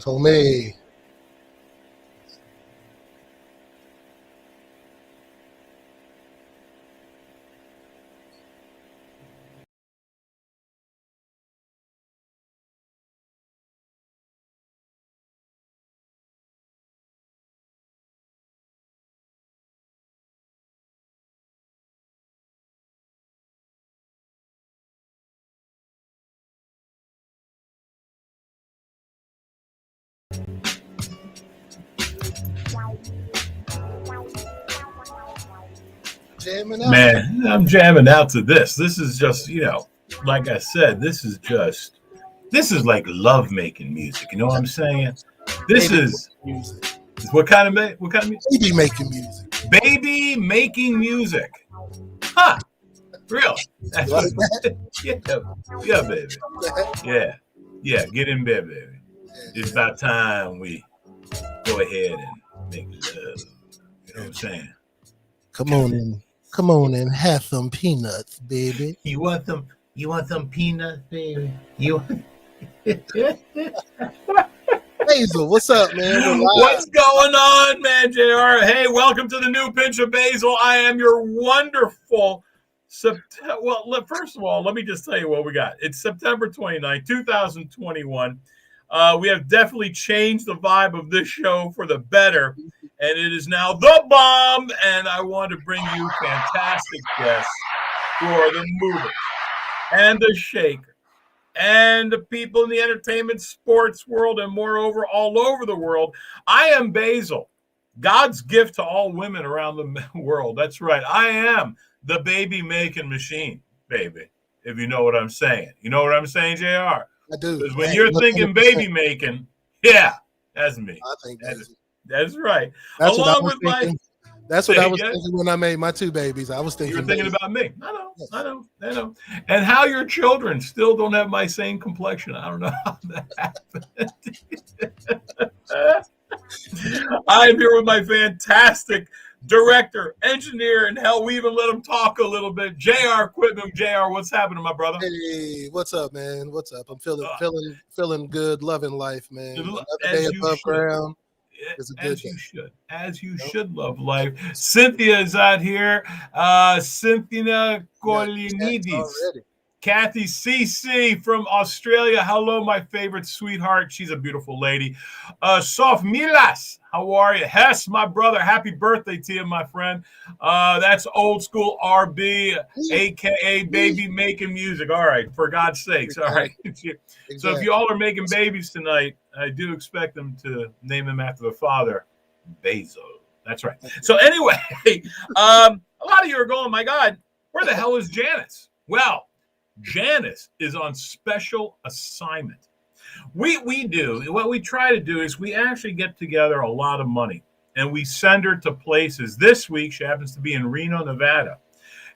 For me. Jamming out. Man, I'm jamming out to this. This is just, like I said, this is like love making music. You know what I'm saying? This Baby is music. what kind of music? Baby making music. Baby making music. Huh? Really? You That's like what. that? Yeah, yeah, baby. Yeah, yeah. Get in bed, baby. It's about time we go ahead and make love. You know what I'm saying? Come on in. Come on in. Have some peanuts, baby. You want them? You want some peanuts, baby? You. Hazel, what's up, man? We're live. What's going on, man, JR? Hey, welcome to the new Pinch of Basil. I am your wonderful Well, first of all, let me just tell you what we got. It's September 29th, 2021. We have definitely changed the vibe of this show for the better, and it is now the bomb, and I want to bring you fantastic guests who are the movers and the shakers and the people in the entertainment, sports world, and moreover, all over the world. I am Basil, God's gift to all women around the world. That's right. I am the baby making machine, baby, if you know what I'm saying. You know what I'm saying, JR? I do. Because when you're thinking 100%. baby making, yeah, that's me. I think That's right. that's what I Along was with my thinking. That's what I was thinking when I made my two babies. I was You were thinking thinking baby. about me. I know, Yes. I know. And how your children still don't have my same complexion. I don't know how that happened. I'm here with my fantastic director, engineer, and hell, we even let him talk a little bit. JR Quitman. JR, what's happening, my brother? Hey, what's up, man? What's up? I'm feeling good, loving life, man. Another day As you above should. ground. It's a good day. As you Nope. should love life. Cynthia is out here. Cynthia Got chats Kolinidis. already. Kathy CC from Australia. Hello, my favorite sweetheart. She's a beautiful lady. Sof Milas, how are you? Hess, my brother. Happy birthday to you, my friend. That's old school RB, aka baby making music. All right, for God's sakes. All right. So if you all are making babies tonight, I do expect them to name them after the father, Basil. That's right. So anyway, a lot of you are going, my God, where the hell is Janice? Well, Janice is on special assignment. We do what we try to do is we actually get together a lot of money and we send her to places. This week she happens to be in Reno, Nevada,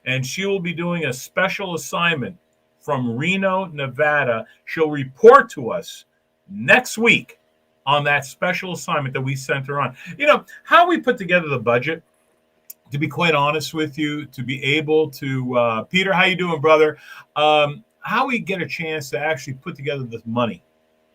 and she will be doing a special assignment from Reno, Nevada. She'll report to us next week on that special assignment that we sent her on. You know how we put together the budget, to be quite honest with you, to be able to Peter, how you doing, brother? How we get a chance to actually put together this money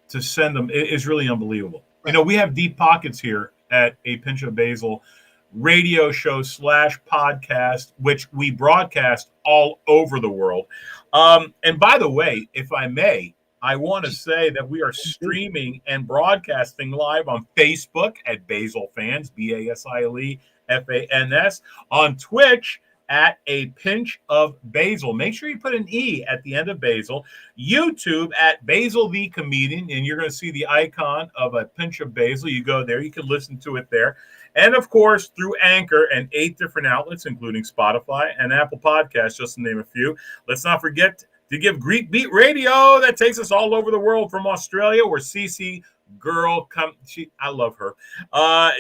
to send them is really unbelievable. Right. You know, we have deep pockets here at A Pinch of Basil radio show / podcast, which we broadcast all over the world. And by the way, if I may, I want to say that we are streaming and broadcasting live on Facebook at Basil Fans, BASILE FANS, on Twitch at A Pinch of Basil. Make sure you put an E at the end of Basil. YouTube at Basil the Comedian, and you're going to see the icon of A Pinch of Basil. You go there, you can listen to it there. And of course, through Anchor and 8 different outlets, including Spotify and Apple Podcasts, just to name a few. Let's not forget to give Greek Beat Radio. That takes us all over the world, from Australia, where Cece girl I love her.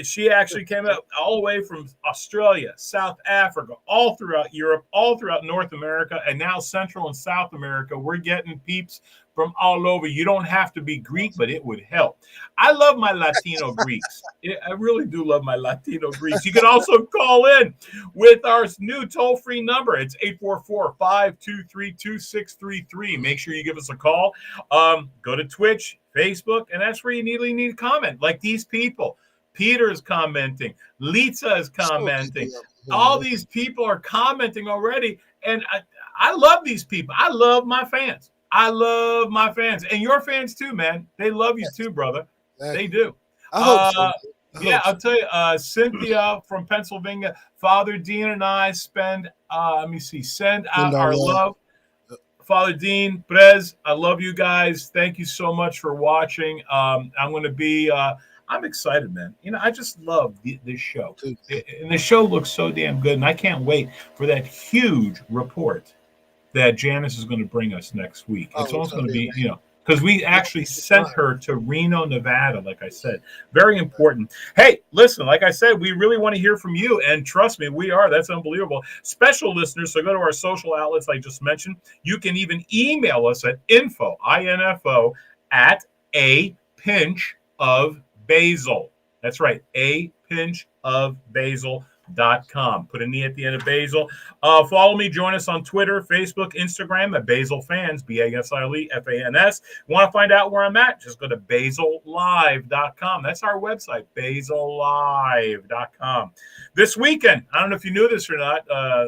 She actually came out all the way from Australia, South Africa, all throughout Europe, all throughout North America, and now Central and South America. We're getting peeps from all over. You don't have to be Greek, but it would help. I love my Latino Greeks. I really do love my Latino Greeks. You can also call in with our new toll-free number. It's 844-523-2633. Make sure you give us a call. Go to Twitch, Facebook, and that's where you need to comment. Like these people. Peter's commenting. Lisa is commenting. All these people are commenting already. And I love these people. I love my fans. I love my fans. And your fans too, man. They love you too, brother. They do. I hope so. I'll tell you, Cynthia from Pennsylvania, Father Dean and I send out our love. Father Dean, Perez, I love you guys. Thank you so much for watching. I'm going to be, I'm excited, man. I just love this show. And the show looks so damn good. And I can't wait for that huge report that Janice is going to bring us next week. It's also going to be, because we actually sent her to Reno, Nevada, like I said. Very important. Hey, listen, like I said, we really want to hear from you. And trust me, we are. That's unbelievable. Special listeners, so go to our social outlets I just mentioned. You can even email us at info, I-N-F-O, at a pinch of basil. That's right, a pinch of basil.com. Put an E at the end of Basil. Follow me. Join us on Twitter, Facebook, Instagram at Basil Fans, BASILE FANS. Want to find out where I'm at? Just go to basillive.com. That's our website, basillive.com. This weekend, I don't know if you knew this or not,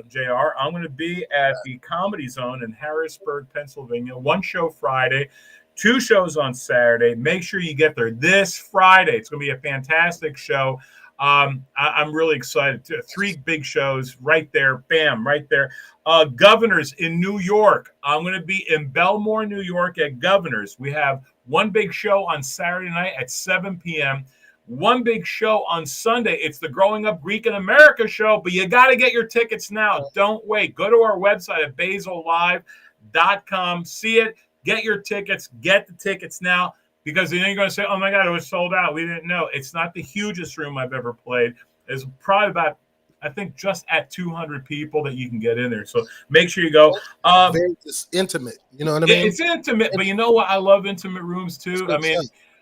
JR, I'm going to be at the Comedy Zone in Harrisburg, Pennsylvania. One show Friday, 2 shows on Saturday. Make sure you get there this Friday. It's going to be a fantastic show. I'm really excited. 3 big shows right there. Bam, right there. Governors in New York. I'm going to be in Belmore, New York at Governors. We have one big show on Saturday night at 7 p.m. One big show on Sunday. It's the Growing Up Greek in America show, but you got to get your tickets now. Don't wait. Go to our website at basillive.com. See it. Get your tickets. Get the tickets now. Because then you're going to say, oh, my God, it was sold out. We didn't know. It's not the hugest room I've ever played. It's probably about, I think, just at 200 people that you can get in there. So make sure you go. It's intimate. You know what I mean? It's intimate. But you know what? I love intimate rooms, too. I mean,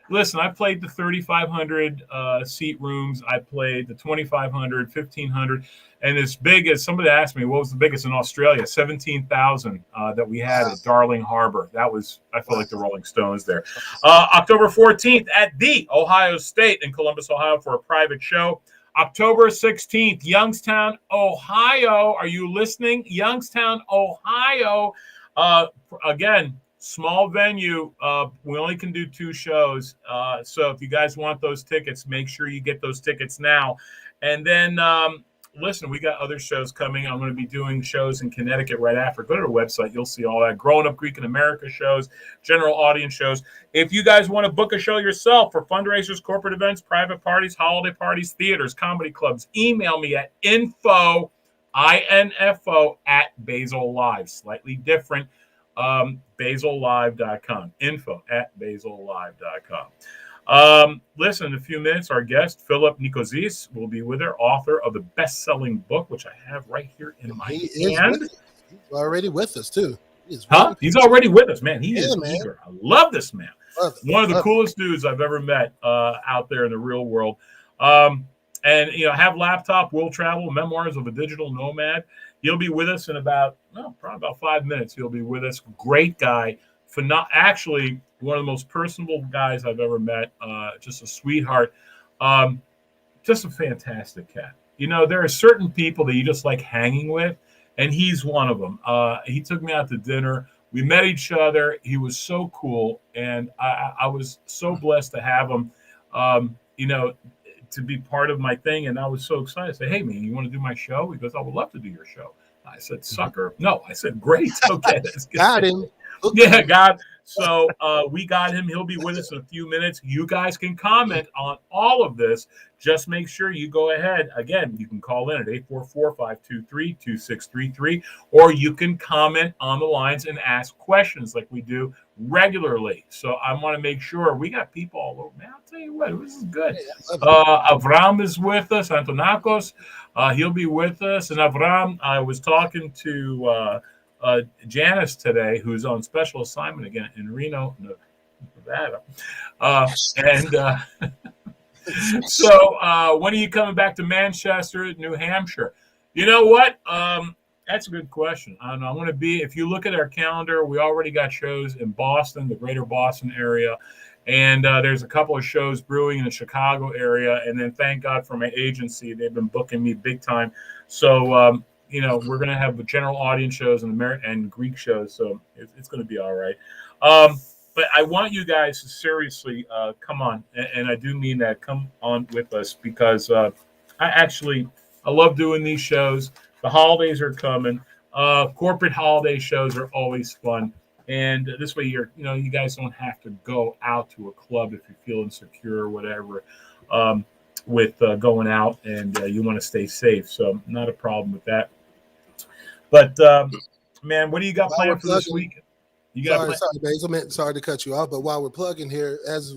listen, I played the 3,500 seat rooms. I played the 2,500, 1,500. And as big as somebody asked me, what was the biggest in Australia? 17,000 that we had at Darling Harbor. That was, I felt like the Rolling Stones there. October 14th at the Ohio State in Columbus, Ohio for a private show. October 16th, Youngstown, Ohio. Are you listening? Youngstown, Ohio. Again, small venue. We only can do 2 shows. So if you guys want those tickets, make sure you get those tickets now. And then, listen, we got other shows coming. I'm going to be doing shows in Connecticut right after. Go to the website. You'll see all that. Growing Up Greek in America shows, general audience shows. If you guys want to book a show yourself for fundraisers, corporate events, private parties, holiday parties, theaters, comedy clubs, email me at info, I-N-F-O, at Basil Live. Slightly different. basillive.com. Info at basillive.com. Listen, in a few minutes, our guest, Philip Nicozisis, will be with her, author of the best-selling book, which I have right here in my hand. He's already with us, too. He's already with us, man. He is eager. I love this man. One of the coolest dudes I've ever met out there in the real world. And, Have Laptop, Will Travel, Memoirs of a Digital Nomad. He'll be with us in probably about 5 minutes. He'll be with us. Great guy. Actually, one of the most personable guys I've ever met. Just a sweetheart. Just a fantastic cat. There are certain people that you just like hanging with, and he's one of them. He took me out to dinner. We met each other. He was so cool, and I was so blessed to have him, to be part of my thing. And I was so excited. I said, hey, man, you want to do my show? He goes, I would love to do your show. I said, sucker. No, I said, great. Okay. Got him. Yeah, God. So we got him. He'll be with us in a few minutes. You guys can comment on all of this. Just make sure you go ahead. Again, you can call in at 844-523-2633, or you can comment on the lines and ask questions like we do regularly. So I want to make sure we got people all over. Man, I'll tell you what, this is good. Avraham is with us. Antonakos, he'll be with us. And Avraham, I was talking to Janice today, who's on special assignment again in Reno, Nevada. So when are you coming back to Manchester, New Hampshire? You know what? That's a good question. I don't know. I'm going to be, if you look at our calendar, we already got shows in Boston, the greater Boston area, And there's a couple of shows brewing in the Chicago area. And then thank God for my agency. They've been booking me big time. So, we're going to have general audience shows and Greek shows. So it's going to be all right. But I want you guys to seriously come on. And I do mean that. Come on with us because I love doing these shows. The holidays are coming. Corporate holiday shows are always fun. And this way, you guys don't have to go out to a club if you feel insecure or whatever with going out, and you want to stay safe. So, not a problem with that. But man, what do you got planned for this week? Sorry, Basil. Sorry to cut you off, but while we're plugging here, as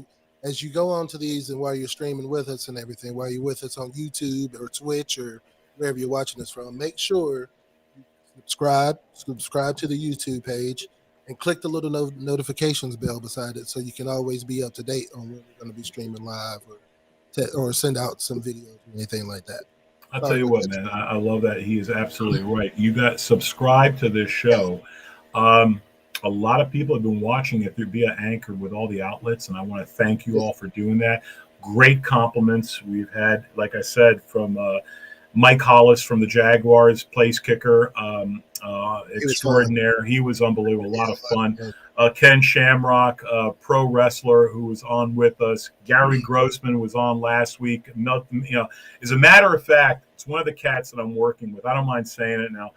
you go on to these and while you're streaming with us and everything, while you're with us on YouTube or Twitch or wherever you're watching us from, make sure you subscribe to the YouTube page. And click the little notifications bell beside it so you can always be up to date on when we're going to be streaming live or send out some videos or anything like that. I'll tell you what, man, I love that. He is absolutely right. You got subscribe to this show. A lot of people have been watching it via Anchor with all the outlets, and I want to thank you all for doing that. Great compliments we've had, like I said, from Mike Hollis from the Jaguars, place kicker, extraordinaire. He was unbelievable, a lot of fun. Ken Shamrock, pro wrestler who was on with us. Gary Grossman was on last week. As a matter of fact, it's one of the cats that I'm working with. I don't mind saying it now.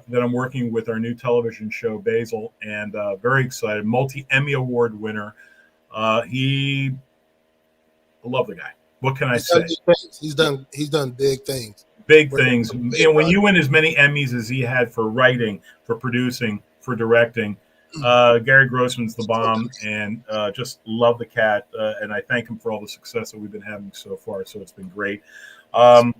That I'm working with our new television show, Basil, and very excited. Multi-Emmy Award winner. I love the guy. What can I say? He's done big things. Big things. And when you win as many Emmys as he had for writing, for producing, for directing, Gary Grossman's the bomb, and just love the cat. And I thank him for all the success that we've been having so far. So it's been great. But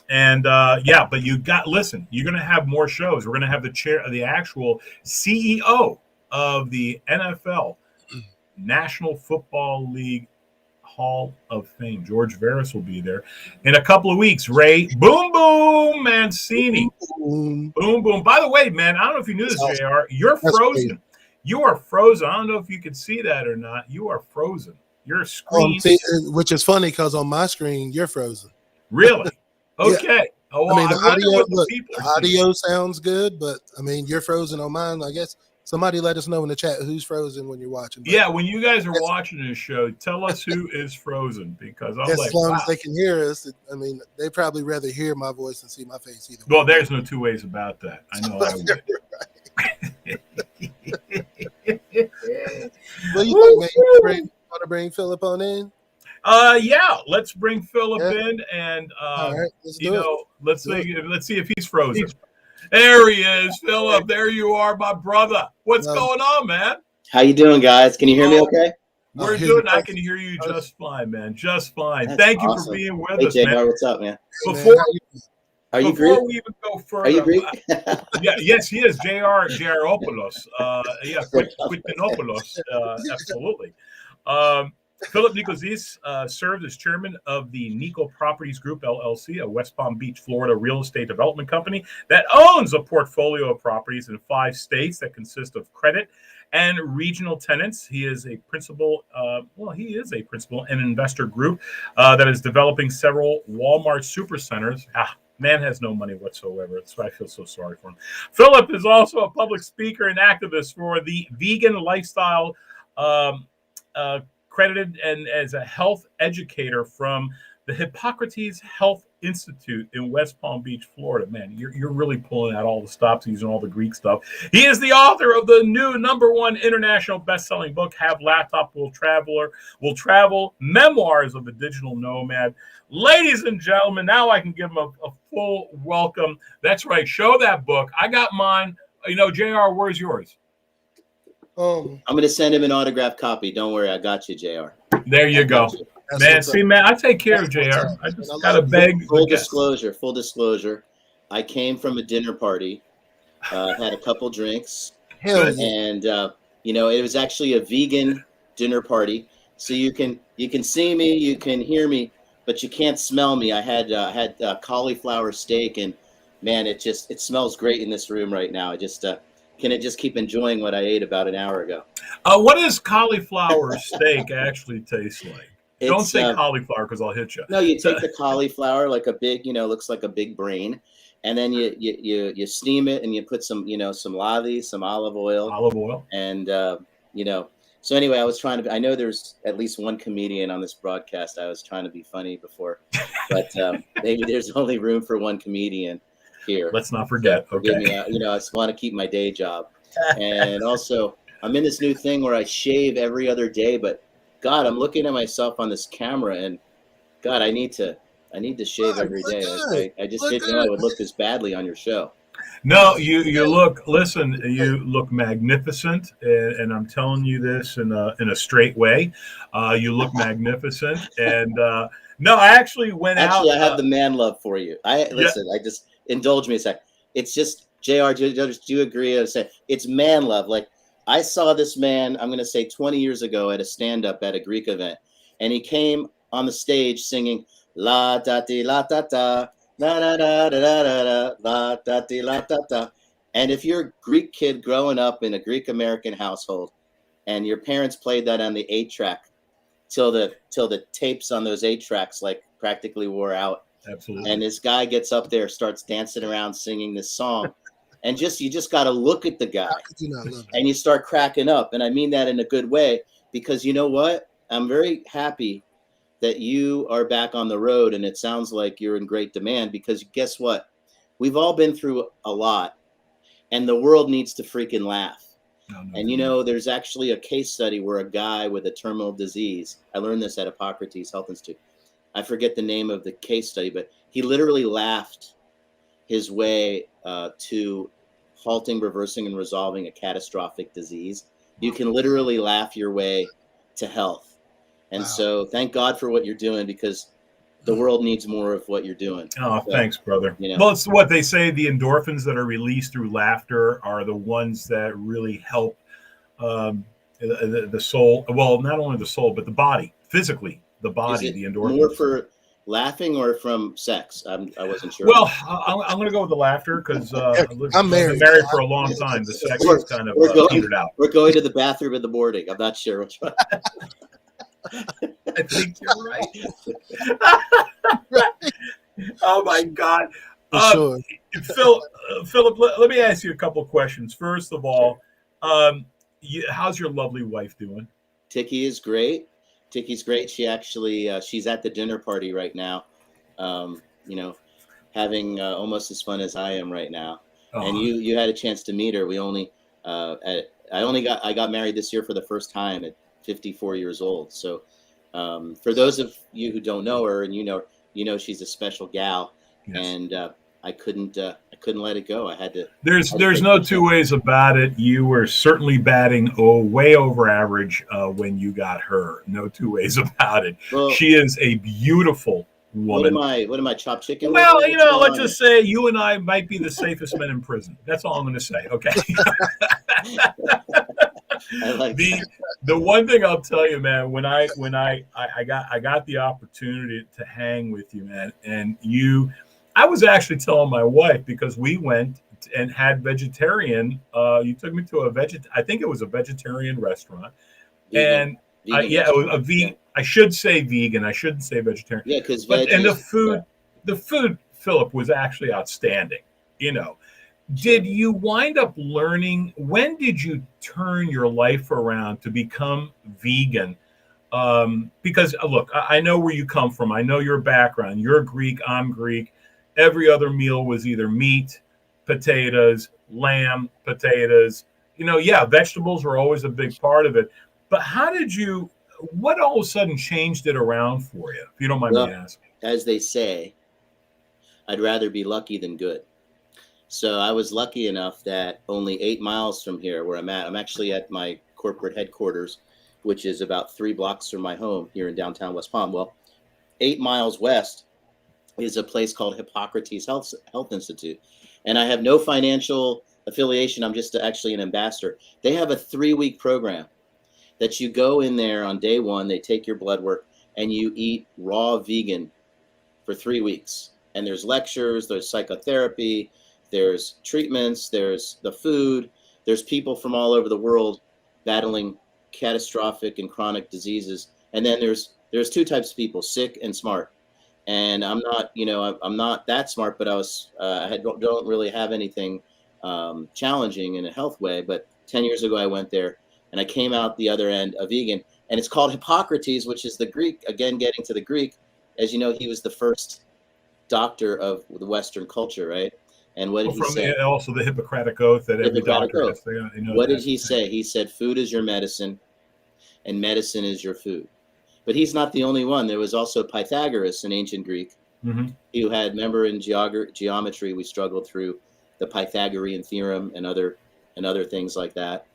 you're going to have more shows. We're going to have the actual CEO of the NFL, National Football League Hall of Fame. George Veras will be there in a couple of weeks. Ray Boom Boom Mancini. Boom Boom. By the way, man, I don't know if you knew this, JR. You're frozen. Great. You are frozen. I don't know if you can see that or not. You are frozen. Your screen. Which is funny because on my screen, you're frozen. Really? Okay. Yeah. Oh, well, the audio sounds good, but I mean, you're frozen on mine. I guess somebody let us know in the chat who's frozen when you're watching. Yeah, when you guys are watching this show, tell us who is frozen because I'm as long as they can hear us. I mean, they probably rather hear my voice than see my face either. Well, there's no two ways about that. I know I would. What do you think, man? You want to bring Philip on in? Yeah, let's bring Philip in, and right, let's see if he's frozen. There he is, Philip. There you are, my brother. What's going on, man? How you doing, guys? Can you hear me okay? We're good. I can hear you just fine, man. Just fine. That's Thank you awesome. for being with us, JR, man. what's up, man? Before Greek? we even go further, Are you Greek? Yes, he is. Jaropoulos. Quintinopoulos. Absolutely. Philip Nicozisis served as chairman of the Nico Properties Group, LLC, a West Palm Beach, Florida real estate development company that owns a portfolio of properties in 5 states that consist of credit and regional tenants. He is a principal. And investor group that is developing several Walmart supercenters. Man has no money whatsoever. That's why I feel so sorry for him. Philip is also a public speaker and activist for the vegan lifestyle, credited and as a health educator from the Hippocrates Health Institute in West Palm Beach, Florida. Man, you're really pulling out all the stops using all the Greek stuff. He is the author of the new #1 international best-selling book, Have Laptop Will Travel, Memoirs of the Digital Nomad. Ladies and gentlemen, now I can give him a full welcome. That's right. Show that book. I got mine. JR, where's yours? I'm going to send him an autographed copy. Don't worry. I got you, JR. There you go. Man, I take care of JR. I just got to beg. Full disclosure. I came from a dinner party, had a couple drinks, and it was actually a vegan dinner party. So you can see me, you can hear me, but you can't smell me. I had cauliflower steak, and man, it smells great in this room right now. can it just keep enjoying what I ate about an hour ago? What does cauliflower steak actually taste like? Don't It's say cauliflower because I'll hit you. no, you take the cauliflower, like a big, looks like a big brain, and then you steam it and you put some, some lathi, some olive oil, and So anyway, I know there's at least one comedian on this broadcast. I was trying to be funny before, but maybe there's only room for one comedian here. Let's not forget. So forgive me. I just want to keep my day job, and also I'm in this new thing where I shave every other day. But God, I'm looking at myself on this camera, and God, I need to shave every day. I just didn't know I would look this badly on your show. No, you look magnificent, and I'm telling you this in a straight way. You look magnificent, and no, I actually went out. Actually, I have the man love for you. Listen. I just indulge me a sec. It's just JR. Do you agree? I say it's man love. Like I saw this man. I'm going to say 20 years ago at a stand up at a Greek event, and he came on the stage singing la da di la da da. La, da, da, da, da, da, la, da, di, la, da, da. And if you're a Greek kid growing up in a Greek American household and your parents played that on the 8-track till the tapes on those 8-tracks like practically wore out. Absolutely. And this guy gets up there, starts dancing around singing this song. And you just got to look at the guy and you start cracking up. And I mean that in a good way, because you know what? I'm very happy that you are back on the road, and it sounds like you're in great demand, because guess what? We've all been through a lot, and the world needs to freaking laugh. And there's actually a case study where a guy with a terminal disease, I learned this at Hippocrates Health Institute. I forget the name of the case study, but he literally laughed his way to halting, reversing, and resolving a catastrophic disease. You can literally laugh your way to health. And so thank God for what you're doing, because the world needs more of what you're doing. Oh, so, thanks, brother. Well, it's what they say. The endorphins that are released through laughter are the ones that really help the soul. Well, not only the soul, but the body, physically, the body, the endorphins. More for laughing or from sex? I wasn't sure. Well, I'm going to go with the laughter, because I'm married for a long time. The sex is kind of petered out. We're going to the bathroom in the morning. I'm not sure which one. I think you're right. Oh my God, sure. Philip, let me ask you a couple of questions. First of all, how's your lovely wife doing? Tiki is great. Tiki's great. She actually she's at the dinner party right now. Having almost as fun as I am right now. Uh-huh. And you had a chance to meet her. I got married this year for the first time at 54 years old. So for those of you who don't know her, and you know she's a special gal. Yes. And I couldn't let it go. I had to. There's no two ways about it. You were certainly batting way over average when you got her. No two ways about it. Well, she is a beautiful woman. What am I, chopped chicken? Well, let's just say you and I might be the safest men in prison. That's all I'm going to say. Okay. I like the one thing I'll tell you, man, when I got the opportunity to hang with you, man, and I was actually telling my wife, because we went and had vegetarian. You took me to I think it was a vegetarian restaurant, vegan. And it was a vegan. Yeah. I should say vegan. I shouldn't say vegetarian. Yeah, because the food, Philip, was actually outstanding. Did you wind up learning? When did you turn your life around to become vegan? Because look, I know where you come from. I know your background. You're Greek. I'm Greek. Every other meal was either meat, potatoes, lamb, potatoes. Vegetables were always a big part of it. But what all of a sudden changed it around for you, if you don't mind me asking? As they say, I'd rather be lucky than good. So I was lucky enough that only 8 miles from here where I'm actually at my corporate headquarters, which is about 3 blocks from my home here in downtown West Palm. Well, 8 miles west is a place called Hippocrates Health Institute. And I have no financial affiliation. I'm just actually an ambassador. They have a 3-week program that you go in there on day 1, they take your blood work, and you eat raw vegan for 3 weeks. And there's lectures, there's psychotherapy, there's treatments, there's the food, there's people from all over the world battling catastrophic and chronic diseases. And then there's two types of people, sick and smart. And I'm not, I'm not that smart, but I don't really have anything challenging in a health way. But 10 years ago, I went there and I came out the other end a vegan. And it's called Hippocrates, which is the Greek, again, getting to the Greek. As you know, he was the first doctor of the Western culture, right? And what did he say? Also the Hippocratic Oath that every doctor has to know. What did he say? He said, food is your medicine and medicine is your food. But he's not the only one. There was also Pythagoras in ancient Greek, who had, remember in geometry, we struggled through the Pythagorean theorem and other things like that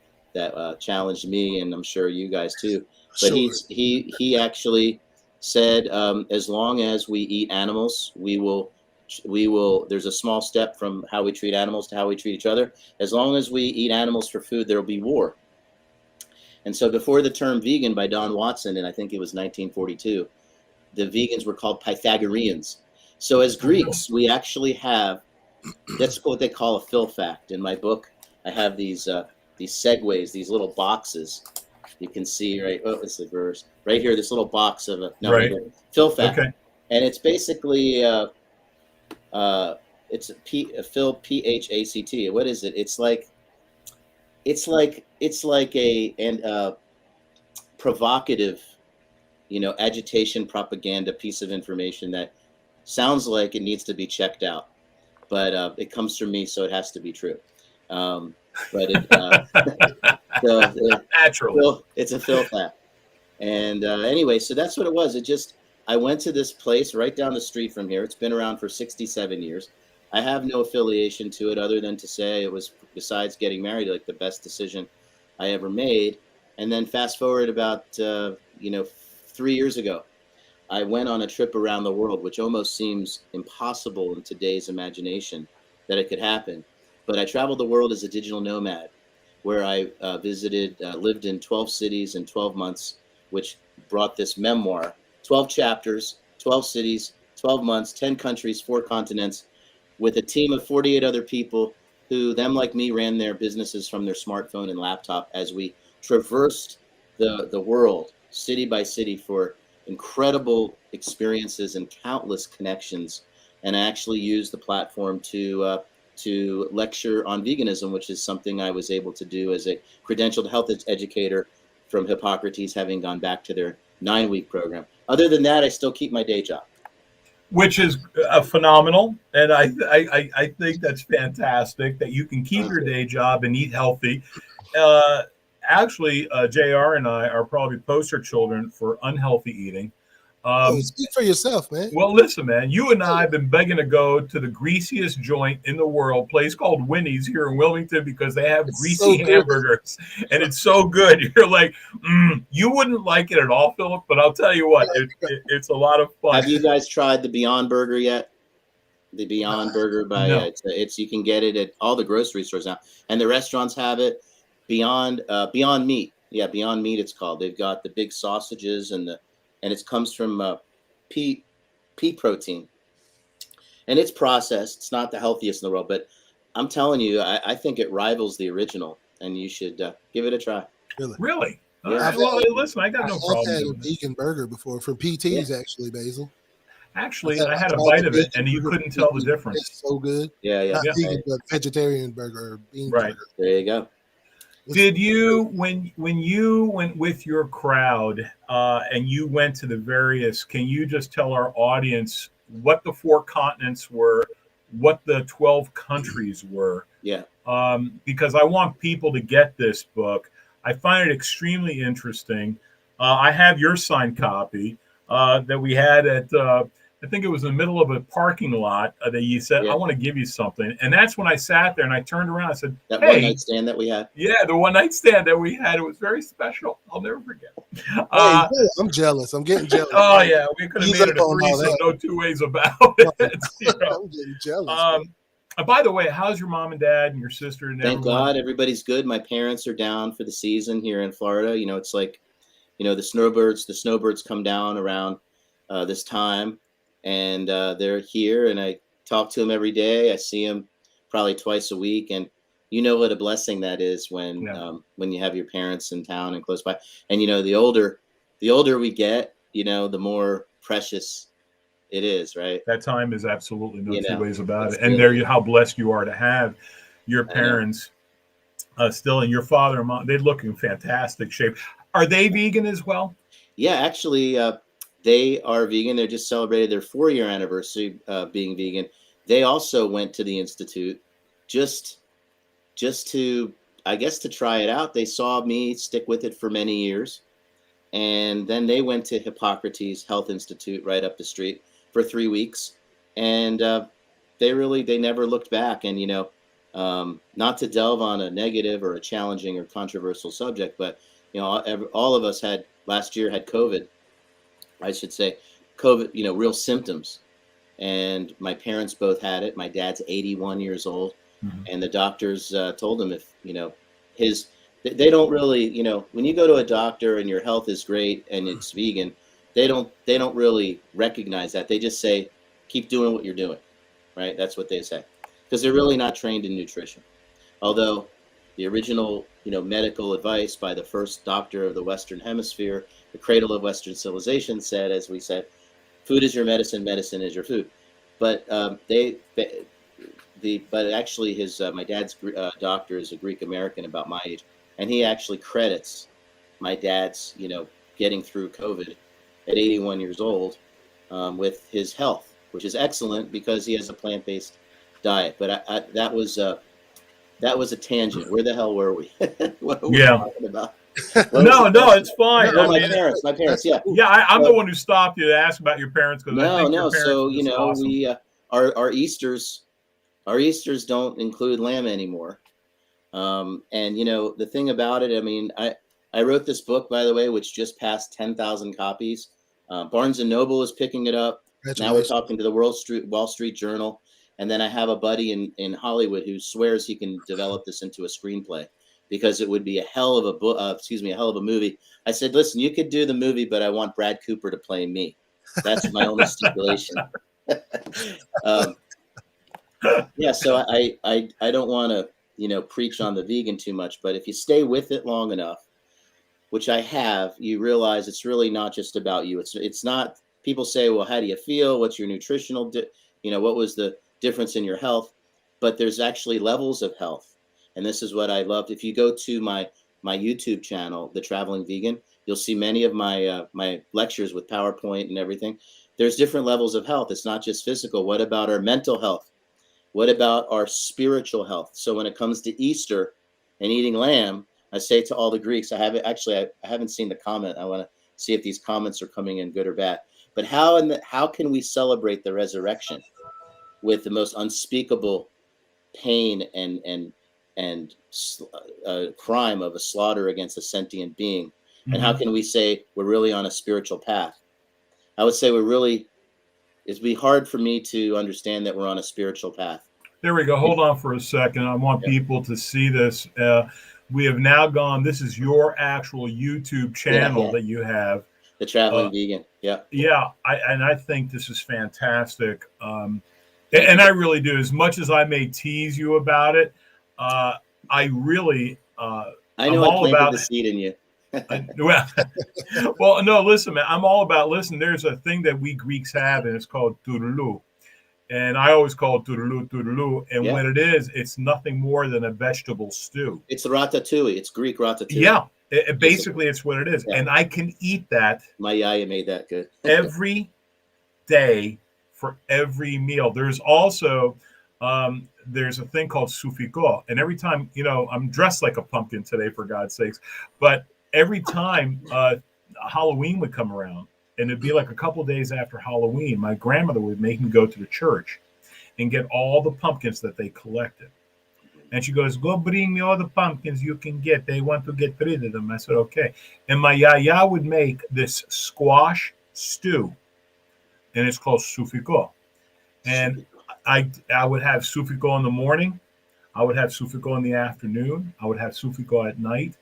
challenged me, and I'm sure you guys too. But he actually said, as long as we eat animals, we will. There's a small step from how we treat animals to how we treat each other. As long as we eat animals for food, there will be war. And so before the term vegan by Don Watson, and I think it was 1942, the vegans were called Pythagoreans. So as Greeks, we actually have, that's what they call a fill fact. In my book, I have these segues, these little boxes. You can see, right? Oh, it's the verse. Right here, this little box of fill fact. Okay. And it's basically, it's a fill, P-H-A-C-T. What is it? It's like a provocative, agitation propaganda piece of information that sounds like it needs to be checked out, but it comes from me, so it has to be true. But naturally, it's a fill fact. And anyway, so that's what it was. I went to this place right down the street from here. It's been around for 67 years. I have no affiliation to it other than to say it was, besides getting married, like the best decision I ever made. And then fast forward about, 3 years ago, I went on a trip around the world, which almost seems impossible in today's imagination that it could happen. But I traveled the world as a digital nomad, where I lived in 12 cities in 12 months, which brought this memoir, 12 chapters, 12 cities, 12 months, 10 countries, 4 continents, with a team of 48 other people who, them like me, ran their businesses from their smartphone and laptop as we traversed the world, city by city, for incredible experiences and countless connections. And I actually used the platform to lecture on veganism, which is something I was able to do as a credentialed health educator from Hippocrates, having gone back to their 9-week program. Other than that, I still keep my day job. Which is phenomenal, and I think that's fantastic that you can keep your day job and eat healthy. Actually, JR and I are probably poster children for unhealthy eating. Speak for yourself, man. Well, listen, man, you and I have been begging to go to the greasiest joint in the world, place called Winnie's here in Wilmington, because they have greasy hamburgers, and it's so good. You're like, you wouldn't like it at all, Philip, but I'll tell you what, it's a lot of fun. Have you guys tried the Beyond Burger yet? The Beyond Burger it's you can get it at all the grocery stores now, and the restaurants have it. Beyond Meat, Beyond Meat, it's called. They've got the big sausages and it comes from pea protein, and it's processed. It's not the healthiest in the world, but I'm telling you, I think it rivals the original, and you should give it a try. Really? Yeah. Listen, I got no problem. I've had a vegan burger before from PT's, actually, Basil. Actually, I had a bite of it, and you couldn't tell the difference. It's so good. Yeah. Not vegan, but vegetarian burger, or bean burger. There you go. Did you, when you went with your crowd and you went to the various, can you just tell our audience what the 4 continents were, what the 12 countries were? Yeah. Because I want people to get this book. I find it extremely interesting. I have your signed copy that we had at, I think it was in the middle of a parking lot that you said, I want to give you something. And that's when I sat there and I turned around. I said, that one night stand that we had. Yeah, the one night stand that we had. It was very special. I'll never forget. I'm jealous. I'm getting jealous. Oh, yeah. We could have made it a threesome. No two ways about it. I'm getting jealous. By the way, how's your mom and dad and your sister? And Thank God everybody's good. My parents are down for the season here in Florida. It's like, the snowbirds come down around this time. And they're here, and I talk to them every day. I see them probably twice a week, and you know what a blessing that is when you have your parents in town and close by. And the older we get, the more precious it is, right? That time is absolutely no two ways about it. And really, how blessed you are to have your parents still, and your father and mom. They look in fantastic shape. Are they vegan as well? Yeah, actually, they are vegan. They just celebrated their 4-year anniversary being vegan. They also went to the Institute just to, I guess, to try it out. They saw me stick with it for many years. And then they went to Hippocrates Health Institute right up the street for 3 weeks. And they never looked back. And, not to delve on a negative or a challenging or controversial subject, but, all of us last year had COVID, I should say, COVID, real symptoms. And my parents both had it. My dad's 81 years old. Mm-hmm. And the doctors told him they don't really, when you go to a doctor and your health is great and it's vegan, they don't really recognize that. They just say, keep doing what you're doing, right? That's what they say, because they're really not trained in nutrition. Although the original, medical advice by the first doctor of the Western Hemisphere, the cradle of Western civilization, said, as we said, food is your medicine, medicine is your food. But but actually my dad's doctor is a Greek American about my age, and he actually credits my dad's, getting through COVID at 81 years old with his health, which is excellent because he has a plant-based diet. But that was a tangent. Where the hell were we? What were we talking about? No, it's fine. Oh, my parents, yeah. Yeah, I'm the one who stopped you to ask about your parents, because I think your parents so awesome. We our Easters don't include lamb anymore. And the thing about it, I mean, I wrote this book, by the way, which just passed 10,000 copies. Barnes and Noble is picking it up. Now we're talking to the Wall Street Journal. And then I have a buddy in Hollywood who swears he can develop this into a screenplay, because it would be a hell of a movie. I said, listen, you could do the movie, but I want Brad Cooper to play me. That's my only stipulation. Yeah, so I don't want to, preach on the vegan too much, but if you stay with it long enough, which I have, you realize it's really not just about you. It's not. People say, well, how do you feel? What's your nutritional, what was the difference in your health? But there's actually levels of health. And this is what I loved. If you go to my YouTube channel, The Traveling Vegan, you'll see many of my lectures with PowerPoint and everything. There's different levels of health. It's not just physical. What about our mental health? What about our spiritual health? So when it comes to Easter and eating lamb, I say to all the Greeks, I haven't seen the comment. I want to see if these comments are coming in good or bad. But how can we celebrate the resurrection with the most unspeakable pain and crime of a slaughter against a sentient being? Mm-hmm. And how can we say we're really on a spiritual path? I would say it'd be hard for me to understand that we're on a spiritual path. There we go. Hold on for a second. I want people to see this. We have now gone. This is your actual YouTube channel that you have. The Traveling Vegan. Yeah. Yeah. I think this is fantastic. And I really do. As much as I may tease you about it, I really. I know I planted the seed in you. Well, no, listen, man. I'm all about. Listen, there's a thing that we Greeks have, and it's called turulu. And I always call it turulu. And what it is, it's nothing more than a vegetable stew. It's ratatouille. It's Greek ratatouille. Yeah. Basically, it's what it is. Yeah. And I can eat that. My yaya made that good. Every day for every meal. There's also, there's a thing called soufiko. And every time, I'm dressed like a pumpkin today, for God's sakes. But every time Halloween would come around, and it'd be like a couple of days after Halloween, my grandmother would make me go to the church and get all the pumpkins that they collected. And she goes, go bring me all the pumpkins you can get. They want to get rid of them. I said, okay. And my yaya would make this squash stew, and it's called soufiko. And I would have soufiko in the morning. I would have soufiko in the afternoon. I would have soufiko at night.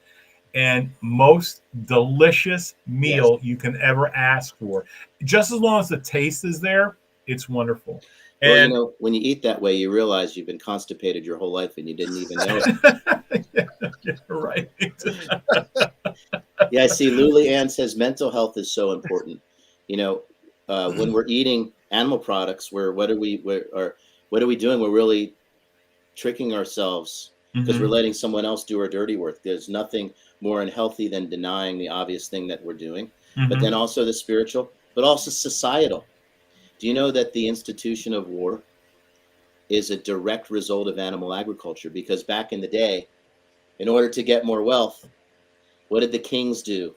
And most delicious meal you can ever ask for. Just as long as the taste is there, it's wonderful. Well, And when you eat that way, you realize you've been constipated your whole life and you didn't even know it. yeah, right. Yeah, I see. Luli Ann says mental health is so important. When we're eating animal products, what are we doing? We're really tricking ourselves because we're letting someone else do our dirty work. There's nothing more unhealthy than denying the obvious thing that we're doing, but then also the spiritual, but also societal. Do you know that the institution of war is a direct result of animal agriculture? Because back in the day, in order to get more wealth, what did the kings do?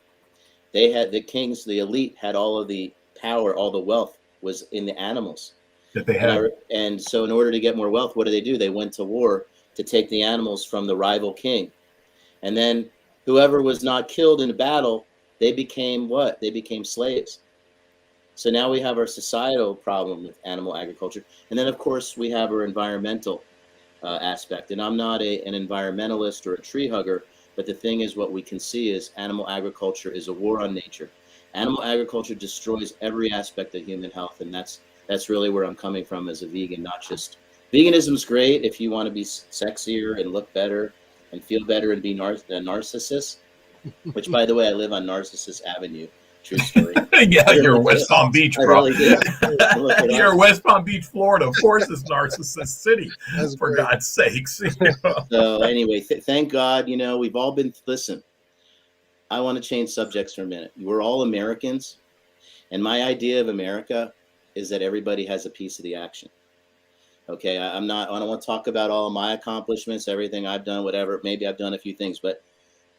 The elite had all of the power, all the wealth was in the animals. That they had. And so in order to get more wealth, what do? They went to war to take the animals from the rival king. And then whoever was not killed in a battle, they became what? They became slaves. So now we have our societal problem with animal agriculture. And then, of course, we have our environmental aspect. And I'm not an environmentalist or a tree hugger, but the thing is, what we can see is animal agriculture is a war on nature. Animal agriculture destroys every aspect of human health, and that's really where I'm coming from as a vegan. Not just veganism is great if you want to be sexier and look better and feel better and be a narcissist. Which, by the way, I live on Narcissus Avenue. True story. Yeah, you're West Palm Beach, bro. I really do. You're West Palm Beach, Florida. Of course, it's Narcissist City. That's for great. God's sakes. So anyway, thank God, we've all been. Listen, I want to change subjects for a minute. We're all Americans, and my idea of America is that everybody has a piece of the action. Okay, I don't want to talk about all of my accomplishments, everything I've done, whatever. Maybe I've done a few things, but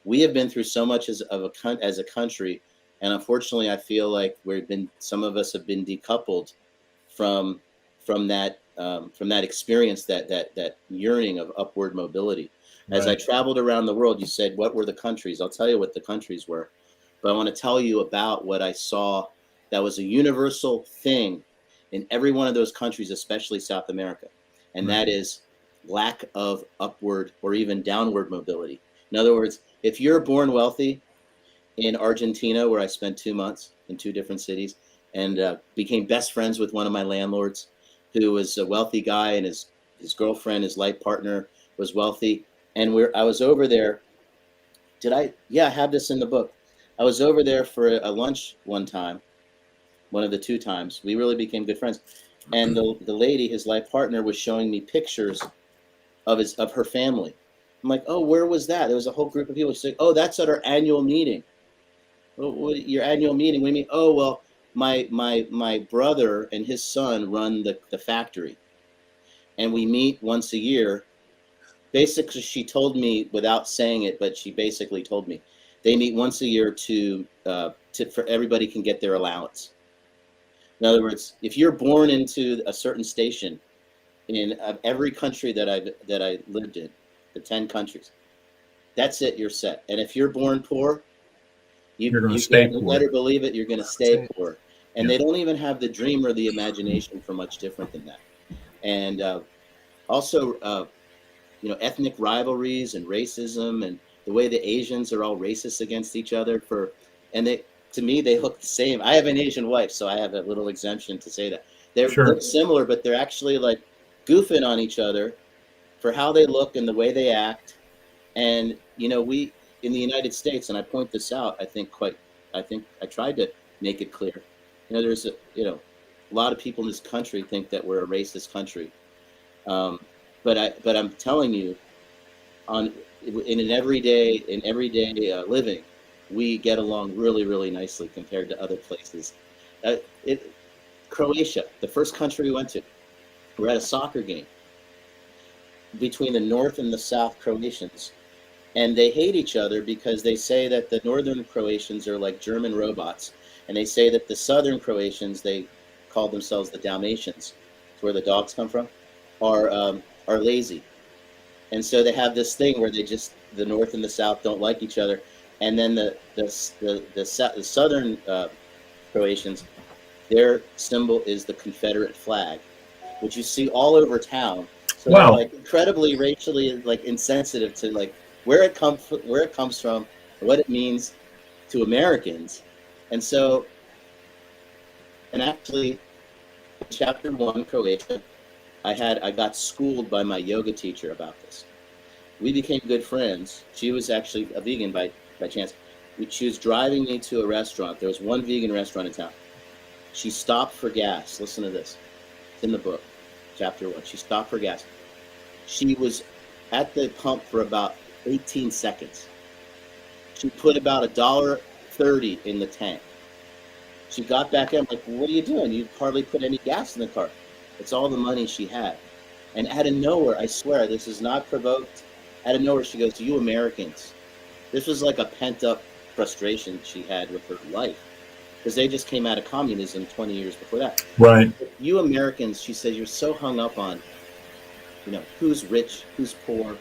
we have been through so much as a country. And unfortunately, I feel like some of us have been decoupled from that experience, that yearning of upward mobility. As I traveled around the world, you said, what were the countries? I'll tell you what the countries were, but I want to tell you about what I saw that was a universal thing in every one of those countries, especially South America, and that is lack of upward or even downward mobility. In other words, if you're born wealthy, in Argentina, where I spent 2 months in 2 different cities, and became best friends with one of my landlords, who was a wealthy guy, and his girlfriend, his life partner, was wealthy. And I was over there. I have this in the book. I was over there for a lunch one time, one of the 2 times. We really became good friends. And the lady, his life partner, was showing me pictures of her family. I'm like, oh, where was that? There was a whole group of people. She's like, oh, that's at our annual meeting. Your annual meeting? What do you mean? Oh, well, my brother and his son run the factory, and we meet once a year. Basically, she told me without saying it, but she basically told me they meet once a year for everybody can get their allowance. In other words, if you're born into a certain station in every country that I lived in, the 10 countries, that's it. You're set. And if you're born poor, you're going to stay poor. Better believe it. You're going to stay poor. And they don't even have the dream or the imagination for much different than that. And also, ethnic rivalries and racism, and the way the Asians are all racist against each other to me, they look the same. I have an Asian wife, so I have a little exemption to say that. They look similar, but they're actually like goofing on each other for how they look and the way they act. And, we in the United States, and I point this out, I think I tried to make it clear. There's a lot of people in this country think that we're a racist country. But I'm telling you, in everyday living, we get along really, really nicely compared to other places. Croatia, the first country we went to, we're at a soccer game between the North and the South Croatians, and they hate each other because they say that the Northern Croatians are like German robots, and they say that the Southern Croatians, they call themselves the Dalmatians, it's where the dogs come from, are lazy. And so they have this thing where the North and the South don't like each other. And then the Southern Croatians, their symbol is the Confederate flag, which you see all over town. So they're like incredibly racially insensitive to where it comes from, what it means to Americans. And actually, chapter 1, Croatia, I got schooled by my yoga teacher about this. We became good friends. She was actually a vegan by chance. She was driving me to a restaurant. There was one vegan restaurant in town. She stopped for gas. Listen to this. It's in the book, chapter 1. She stopped for gas. She was at the pump for about 18 seconds. She put about $1.30 in the tank. She got back in. I'm like, what are you doing? You hardly put any gas in the car. It's all the money she had. And out of nowhere, I swear, this is not provoked. Out of nowhere, she goes, you Americans. This was like a pent-up frustration she had with her life, because they just came out of communism 20 years before that. Right. You Americans, she said, you're so hung up on, who's rich, who's poor,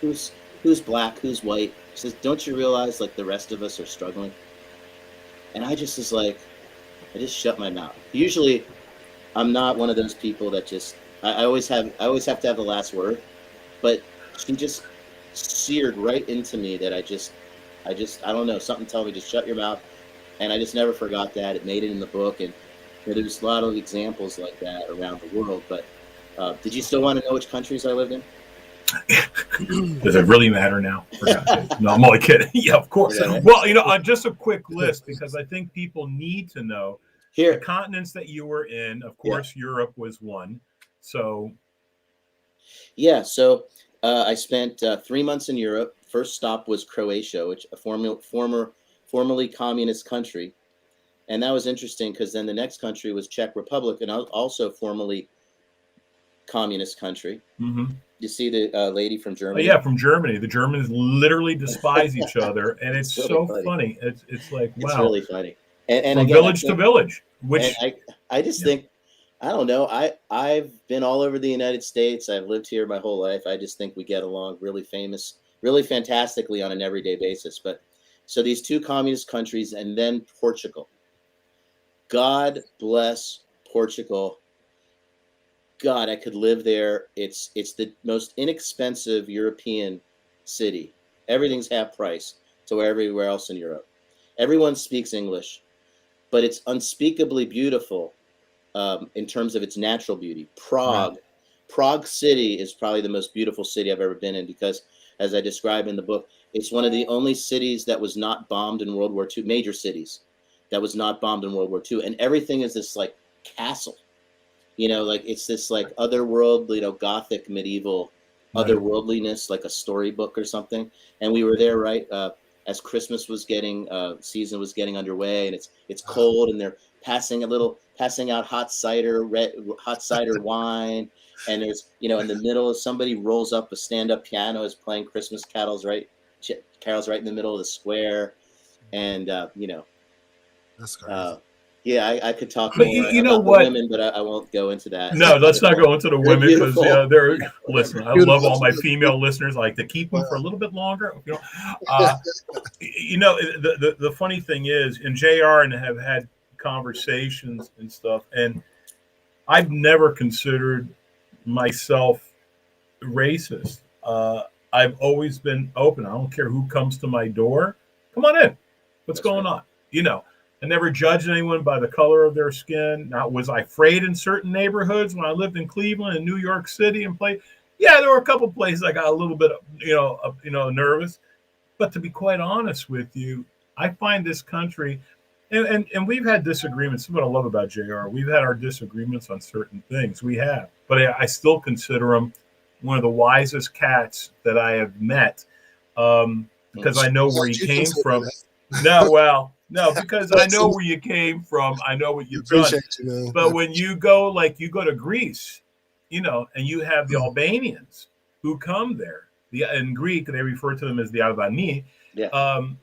who's black, who's white. She says, don't you realize, like, the rest of us are struggling? And I just was like, I just shut my mouth. Usually, I'm not one of those people that just, I always have to have the last word, but she just seared right into me that I don't know, something told me just shut your mouth. And I just never forgot that. It made it in the book. And there's a lot of examples like that around the world. But did you still want to know which countries I lived in? Does it really matter now? No, I'm only kidding. Yeah, of course. Yeah. Well, just a quick list, because I think people need to know the continents that you were in. Of course, Europe was one. So. Yeah. So I spent 3 months in Europe. First stop was Croatia, which a formerly communist country. And that was interesting, because then the next country was Czech Republic, and also formerly communist country. Mm-hmm. You see the lady from Germany? Oh, yeah, from Germany. The Germans literally despise each other, and it's really so funny. It's like, wow. It's really funny. And from again, village to village. Which I just think, I don't know. I've been all over the United States. I've lived here my whole life. I just think we get along really fantastically on an everyday basis. But so these two communist countries, and then Portugal. God bless Portugal. God, I could live there. It's the most inexpensive European city. Everything's half price to everywhere else in Europe. Everyone speaks English, but it's unspeakably beautiful in terms of its natural beauty. Prague City is probably the most beautiful city I've ever been in, because, as I describe in the book, it's one of the only cities that was not bombed in World War II, major cities that was not bombed in World War II. And everything is this like castle, like it's this like otherworld, Gothic, medieval otherworldliness, like a storybook or something. And we were there, right, as Christmas was season was getting underway, and it's cold, and they're passing out hot cider wine. And there's, in the middle, somebody rolls up a stand-up piano, is playing Christmas carols right in the middle of the square. And, that's crazy. Yeah, I could talk more about the women, but I won't go into that. No, let's not go into the women, because listen, I love all my female listeners. I like to keep them for a little bit longer. The funny thing is, and JR and have had conversations and stuff, and I've never considered myself racist. I've always been open. I don't care who comes to my door. Come on in. What's going on? I never judged anyone by the color of their skin. Now, was I afraid in certain neighborhoods when I lived in Cleveland and New York City and played? Yeah, there were a couple places I got a little bit, nervous. But to be quite honest with you, I find this country, and we've had disagreements. This is what I love about JR. We've had our disagreements on certain things. We have. But I still consider him one of the wisest cats that I have met, because I know where he came from. No, because I know where you came from. I know what you've done. But when you go to Greece, and you have the Albanians who come there. In Greek, they refer to them as the Albani. Yeah.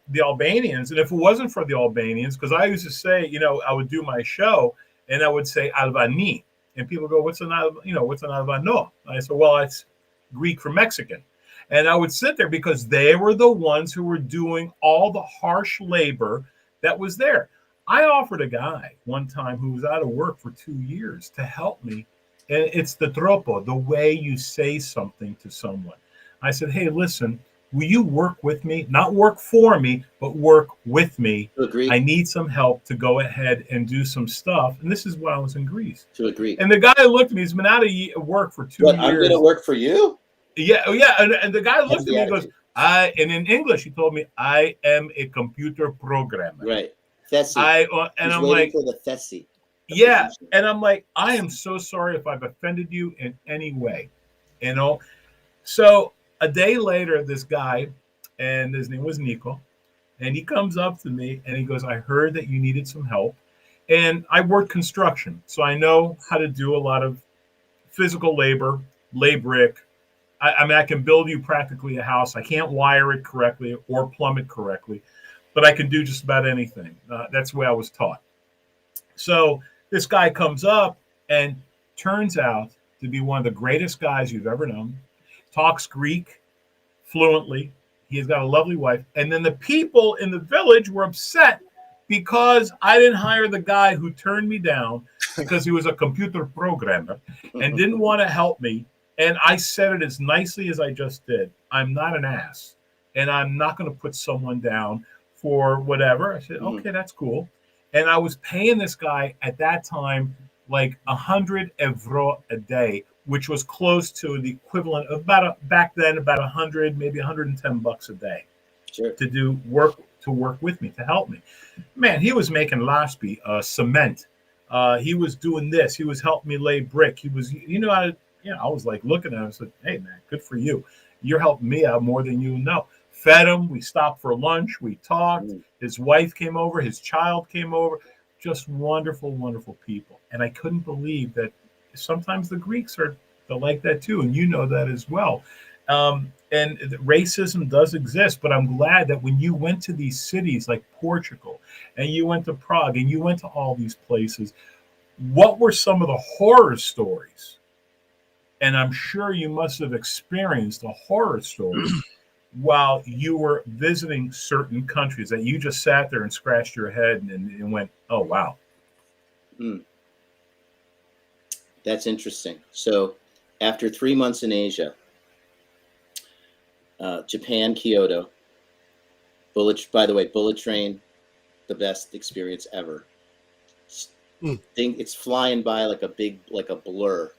The Albanians, and if it wasn't for the Albanians, because I used to say, I would do my show and I would say Albani, and people go, what's an Albano? I said, well, it's Greek for Mexican. And I would sit there because they were the ones who were doing all the harsh labor that was there. I offered a guy one time who was out of work for 2 years to help me. And it's the tropo, the way you say something to someone. I said, hey, listen, will you work with me? Not work for me, but work with me. To agree. I need some help to go ahead and do some stuff. And this is when I was in Greece. To agree. And the guy looked at me. He's been out of work for 2 What, years. I'm going to work for you? Yeah, yeah. And the guy looked That's at the me and goes, attitude. and in English, he told me, I am a computer programmer. Right. Thessie. And He's I'm waiting like, for the Thessie. yeah. And I'm like, I am so sorry if I've offended you in any way. You know? So a day later, this guy, and his name was Nico, and he comes up to me and he goes, I heard that you needed some help. And I worked construction, so I know how to do a lot of physical labor, lay brick. I mean, I can build you practically a house. I can't wire it correctly or plumb it correctly, but I can do just about anything. That's the way I was taught. So this guy comes up and turns out to be one of the greatest guys you've ever known, talks Greek fluently. He's got a lovely wife. And then the people in the village were upset because I didn't hire the guy who turned me down because he was a computer programmer and didn't want to help me. And I said it as nicely as I just did. I'm not an ass, and I'm not going to put someone down for whatever. I said, okay, that's cool. And I was paying this guy at that time like 100 euro a day, which was close to the equivalent of back then about 100, maybe 110 bucks a day. Sure. To work with me, to help me. Man, he was making laspi, cement. He was doing this. He was helping me lay brick. He was, I was like looking at him and said, hey, man, good for you. You're helping me out more than you know. Fed him. We stopped for lunch. We talked. His wife came over. His child came over. Just wonderful, wonderful people. And I couldn't believe that sometimes the Greeks they're like that too. And you know that as well. And racism does exist, but I'm glad that when you went to these cities like Portugal and you went to Prague and you went to all these places, what were some of the horror stories? And I'm sure you must have experienced a horror story while you were visiting certain countries that you just sat there and scratched your head and went, oh, wow. That's interesting. So after 3 months in Asia, Japan, Kyoto, by the way, bullet train, the best experience ever. It's flying by like a blur.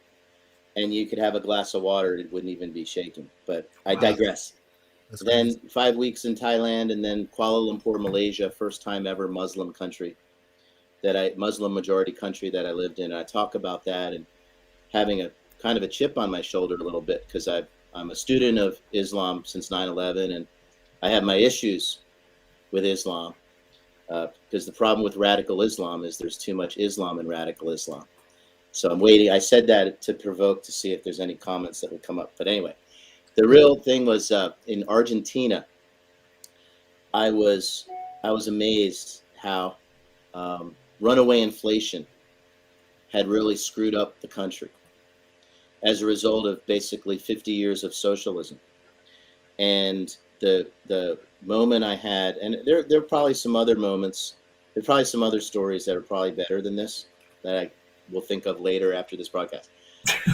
And you could have a glass of water, it wouldn't even be shaking. But I digress. Then 5 weeks in Thailand, and then Kuala Lumpur, Malaysia, first time ever Muslim majority country that I lived in. And I talk about that and having a kind of a chip on my shoulder a little bit because I'm a student of Islam since 9/11, and I have my issues with Islam because the problem with radical Islam is there's too much Islam in radical Islam. So I'm waiting. I said that to provoke to see if there's any comments that would come up. But anyway, the real thing was in Argentina. I was amazed how runaway inflation had really screwed up the country as a result of basically 50 years of socialism. And the moment I had, and there are probably some other moments, there's probably some other stories that are probably better than this that I will think of later after this broadcast.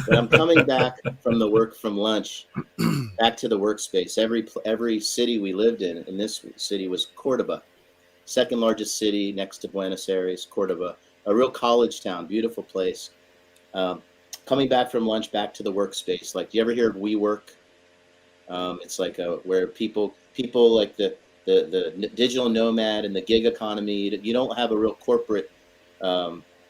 But I'm coming back from lunch, back to the workspace. Every city we lived in this city was Cordoba, second largest city next to Buenos Aires, Cordoba, a real college town, beautiful place. Coming back from lunch, back to the workspace. Like, do you ever hear of WeWork? It's like where people like the digital nomad and the gig economy. You don't have a real corporate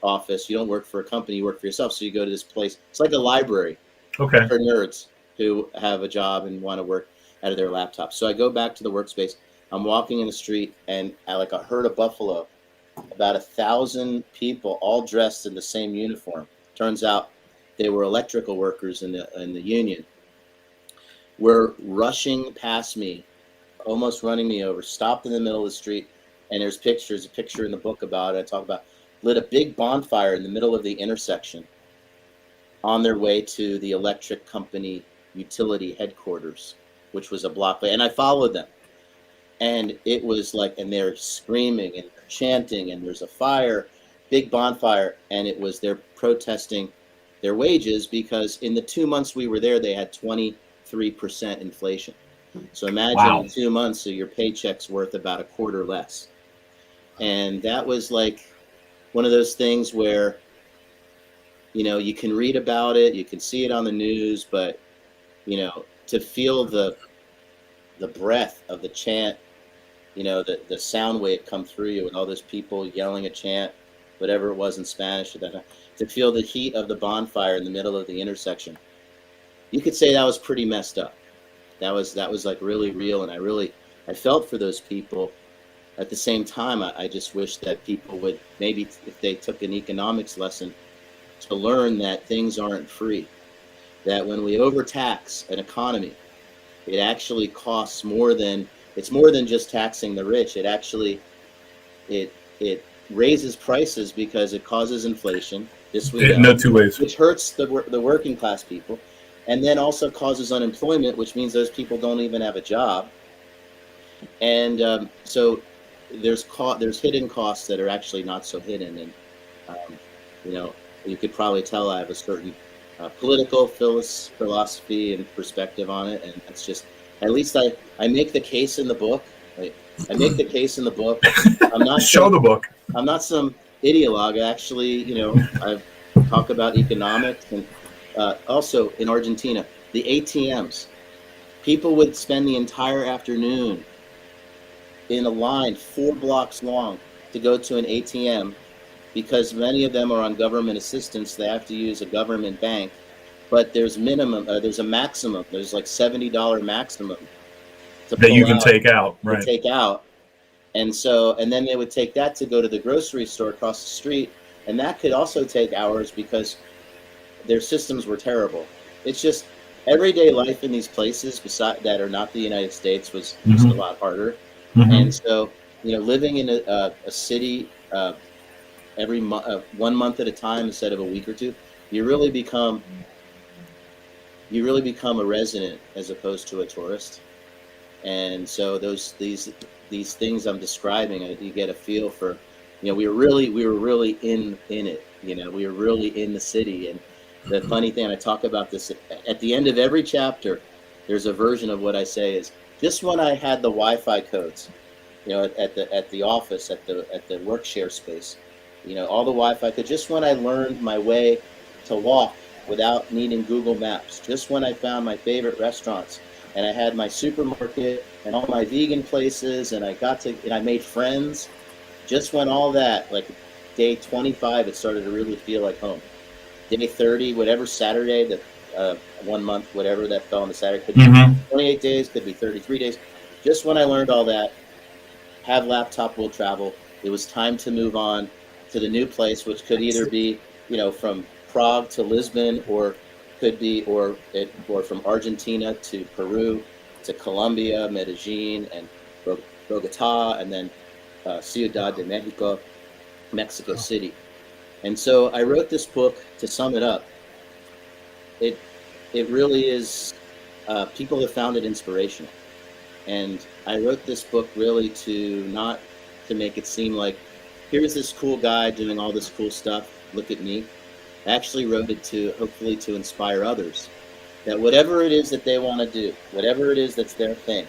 office. You don't work for a company. You work for yourself. So you go to this place. It's like a library for nerds who have a job and want to work out of their laptop. So I go back to the workspace. I'm walking in the street, and I herd of buffalo, about 1,000 people, all dressed in the same uniform. Turns out they were electrical workers in the union. Were rushing past me, almost running me over, stopped in the middle of the street, and there's a picture in the book about it. I talk about lit a big bonfire in the middle of the intersection on their way to the electric company utility headquarters, which was a block away. And I followed them. And it was like, and they're screaming and chanting, and there's a fire, big bonfire, and they're protesting their wages because in the 2 months we were there, they had 23% inflation. So imagine Wow. in 2 months, so your paycheck's worth about a quarter less. And that was like one of those things where, you know, you can read about it, you can see it on the news, but, you know, to feel the breath of the chant, you know, the sound wave come through you, and all those people yelling a chant, whatever it was in Spanish at that time, to feel the heat of the bonfire in the middle of the intersection. You could say that was pretty messed up. That was like really real, and I felt for those people. At the same time, I just wish that people would, maybe if they took an economics lesson, to learn that things aren't free. That when we overtax an economy, it actually costs more than, it's more than just taxing the rich. It actually, it raises prices because it causes inflation. This we know, no two ways. which hurts the working class people, and then also causes unemployment, which means those people don't even have a job. And so there's hidden costs that are actually not so hidden. And you know, you could probably tell I have a certain political philosophy and perspective on it, and it's just, at least I make the case in the book. I make the case in the book. I'm not Show the book. I'm not some ideologue. Actually, you know, I talk about economics, and also in Argentina, the ATMs. People would spend the entire afternoon in a line 4 blocks long to go to an ATM, because many of them are on government assistance. They have to use a government bank, but there's a maximum. There's like $70 maximum that you can take out, right? Take out, and then they would take that to go to the grocery store across the street, and that could also take hours because their systems were terrible. It's just everyday life in these places that are not the United States was just a lot harder. And so, you know, living in a city every 1 month at a time instead of a week or two, you really become a resident as opposed to a tourist. And so these things I'm describing, you get a feel for, you know, we were really in it. You know, we were really in the city. And the funny thing, I talk about this at the end of every chapter, there's a version of what I say is, just when I had the Wi-Fi codes, you know, at the office, at the work share space, you know, all the Wi-Fi codes, just when I learned my way to walk without needing Google Maps, just when I found my favorite restaurants, and I had my supermarket and all my vegan places, and I made friends, just when all that, like day 25, it started to really feel like home. Day 30, whatever Saturday, that 1 month, whatever that fell on the Saturday, could be 28 days, could be 33 days. Just when I learned all that, have laptop will travel, it was time to move on to the new place, which could either be, you know, from Prague to Lisbon, or could be, or from Argentina to Peru to Colombia, Medellin, and Bogota, and then Ciudad de Mexico, Mexico City. And so I wrote this book to sum it up. It really is, people have found it inspirational. And I wrote this book really not to make it seem like, here's this cool guy doing all this cool stuff, look at me. I actually wrote it to, hopefully, to inspire others, that whatever it is that they want to do, whatever it is that's their thing,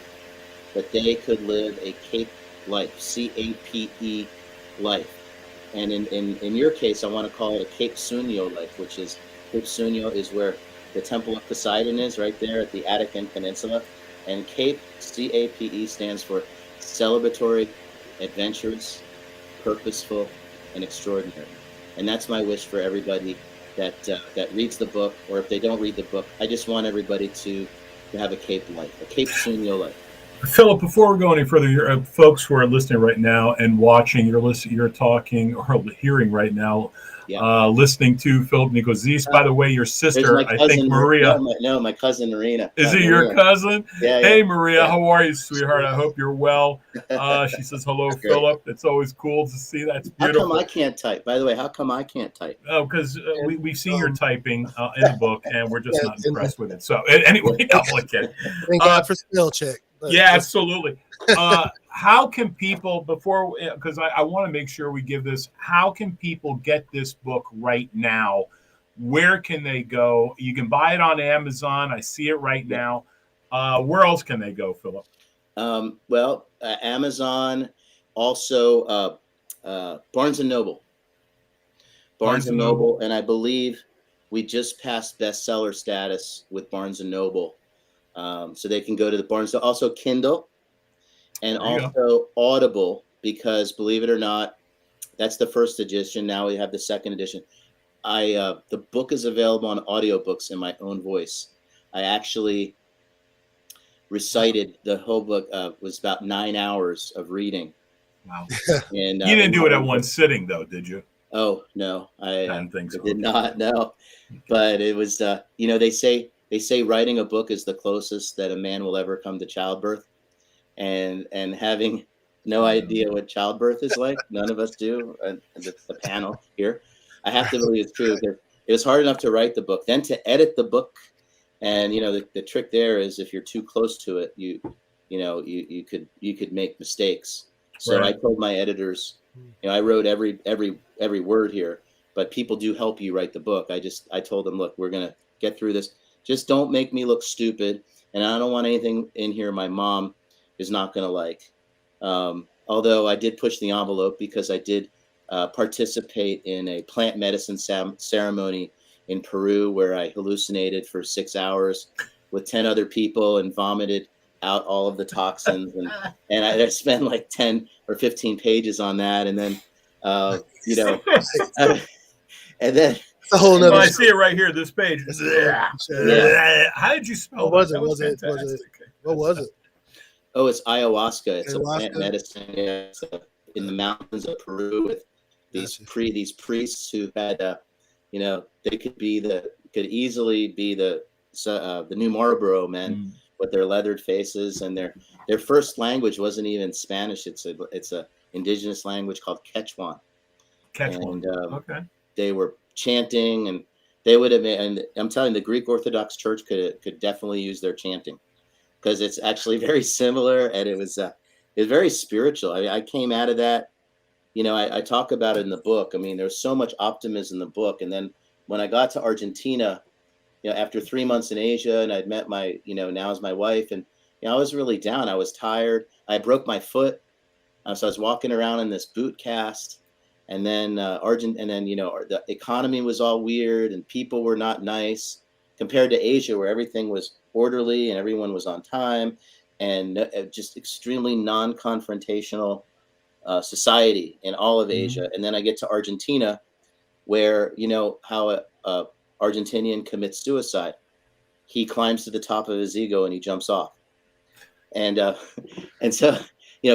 that they could live a Cape life, C-A-P-E life. And in your case, I want to call it a Cape Sunio life, which is, Cape Sunio is where the Temple of Poseidon is, right there at the Attican Peninsula. And Cape, C-A-P-E, stands for celebratory, adventurous, purposeful, and extraordinary. And that's my wish for everybody that reads the book, or if they don't read the book, I just want everybody to have a Cape life, a Cape Sunio life. Philip, before we go any further, folks who are listening right now and watching, you're talking or hearing right now, listening to Philip Nicozisis. By the way, your sister, I think Maria. My cousin Marina. Is it your cousin? Yeah. Hey, Maria, how are you, sweetheart? I hope you're well. She says hello, Philip. It's always cool to see that. It's beautiful. How come I can't type? By the way, how come I can't type? Oh, because we've seen your typing in the book, and we're just not impressed with it. So anyway, no, I'm kidding. Thank God for spell check. Yeah, absolutely. How can people, because I want to make sure we give this, how can people get this book right now? Where can they go? You can buy it on Amazon. I see it right now. Where else can they go, Philip? Well, Amazon, also Barnes and Noble. Barnes and Noble, and I believe we just passed bestseller status with Barnes and Noble, so they can go to the Barnes. Also Kindle, and also Audible, because believe it or not, that's the first edition. Now we have the second edition. The book is available on audiobooks in my own voice. I actually recited the whole book. Was about 9 hours of reading. Wow! And you didn't do it at one sitting, though, did you? Oh no, I didn't think so. Did not. No, but it was. They say writing a book is the closest that a man will ever come to childbirth, and having no idea what childbirth is like. None of us do. The panel here, I have to believe it's true. It was hard enough to write the book, then to edit the book, and the trick there is if you're too close to it, you could make mistakes. So right. I told my editors, I wrote every word here, but people do help you write the book. I told them, look, we're gonna get through this. Just don't make me look stupid, and I don't want anything in here my mom is not gonna like. Although I did push the envelope because I did participate in a plant medicine ceremony in Peru where I hallucinated for 6 hours with 10 other people and vomited out all of the toxins, and I spent like 10 or 15 pages on that, and then and then a whole nother. I see it right here. This page. Yeah. How did you spell that? What was it? Oh, it's ayahuasca. It's a plant medicine. Yeah, it's in the mountains of Peru with these priests who had, they could easily be the new Marlboro men with their leathered faces, and their first language wasn't even Spanish. It's a indigenous language called Quechuan. And okay. They were chanting, and they would have been. And I'm telling you, the Greek Orthodox Church could definitely use their chanting, because it's actually very similar, and it was very spiritual. I came out of that. I talk about it in the book. I mean, there's so much optimism in the book, and then when I got to Argentina, after 3 months in Asia, and I'd met my, now as my wife, and I was really down. I was tired. I broke my foot, so I was walking around in this boot cast, and then the economy was all weird, and people were not nice compared to Asia, where everything was orderly and everyone was on time, and just extremely non-confrontational society in all of Asia. And then I get to Argentina, where how a Argentinian commits suicide. He climbs to the top of his ego and he jumps off. And so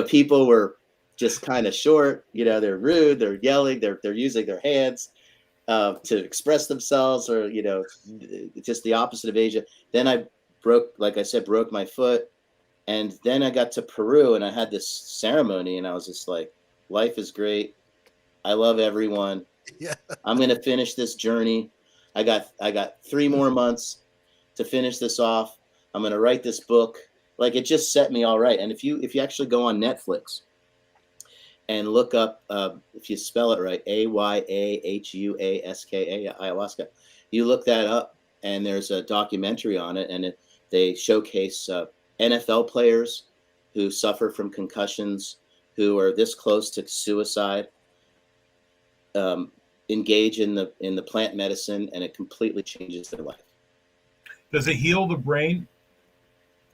people were just kind of short. They're rude. They're yelling. They're using their hands to express themselves, or just the opposite of Asia. Then I broke my foot, and then I got to Peru, and I had this ceremony, and I was just like, life is great. I love everyone. Yeah. I'm gonna finish this journey. I got 3 more months to finish this off. I'm gonna write this book. Like, it just set me all right. And if you actually go on Netflix and look up, if you spell it right, Ayahuasca, ayahuasca, you look that up, and there's a documentary on it, and they showcase NFL players who suffer from concussions, who are this close to suicide, engage in the plant medicine, and it completely changes their life. Does it heal the brain?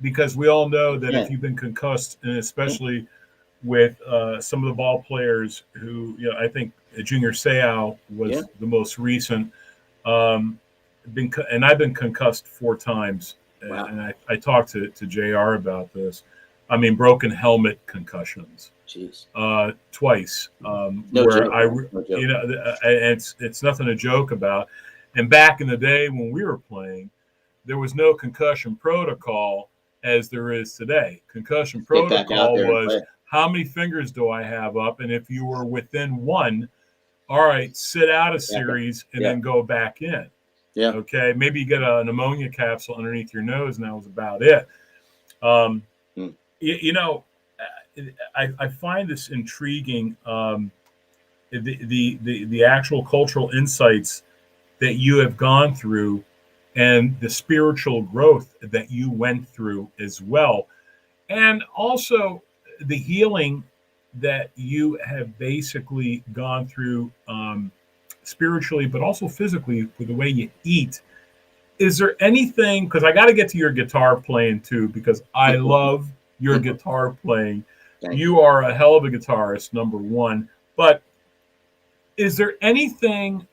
Because we all know that if you've been concussed, and especially with some of the ball players who, I think Junior Seau was the most recent, and I've been concussed 4 times. Wow. And I talked to JR about this. I mean, broken helmet concussions. Jeez. Twice. No where joke. it's nothing to joke about. And back in the day when we were playing, there was no concussion protocol as there is today. Concussion protocol was, how many fingers do I have up? And if you were within 1, all right, sit out a series and then go back in. Yeah. Okay. Maybe you get a pneumonia capsule underneath your nose, and that was about it. I find this intriguing. The actual cultural insights that you have gone through and the spiritual growth that you went through as well, and also the healing that you have basically gone through, spiritually, but also physically with the way you eat. Is there anything, because I got to get to your guitar playing too, because I love your guitar playing. Thank You are a hell of a guitarist, number one. But is there anything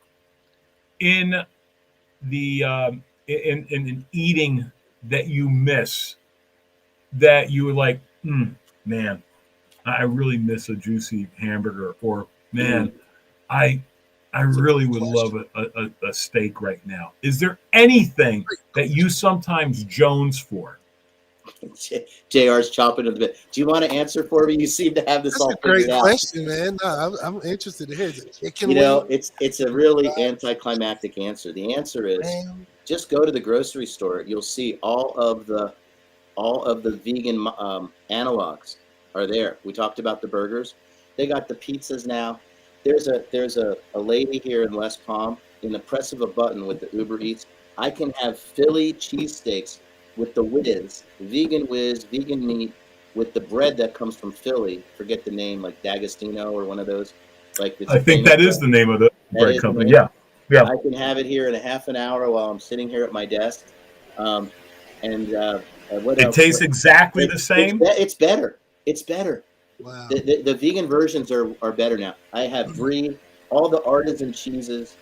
in the in eating that you miss, that you were like, man, I really miss a juicy hamburger, or man, I I It's a really good would love question. a steak right now. Is there anything that you sometimes jones for? JR's chopping at the bit. Do you want to answer for me? You seem to have this That's a all great figured out. question, man. No, I'm interested to hear it. Can You we, know, it's a really anticlimactic answer. The answer is man? just go to the grocery store. You'll see all of the vegan analogs are there. We talked about the burgers. They got the pizzas now. There's a lady here in West Palm. In the press of a button with the Uber Eats, I can have Philly cheesesteaks with the whiz, vegan meat with the bread that comes from Philly. Forget the name, like D'Agostino or one of those. Like it's I a think famous that is bread. the name of the That bread is the company. name. Yeah, yeah. I can have it here in a half an hour while I'm sitting here at my desk. Um, and what It else? tastes exactly the same. It's better. It's better. Wow. The vegan versions are better now. I have brie, all the artisan cheeses.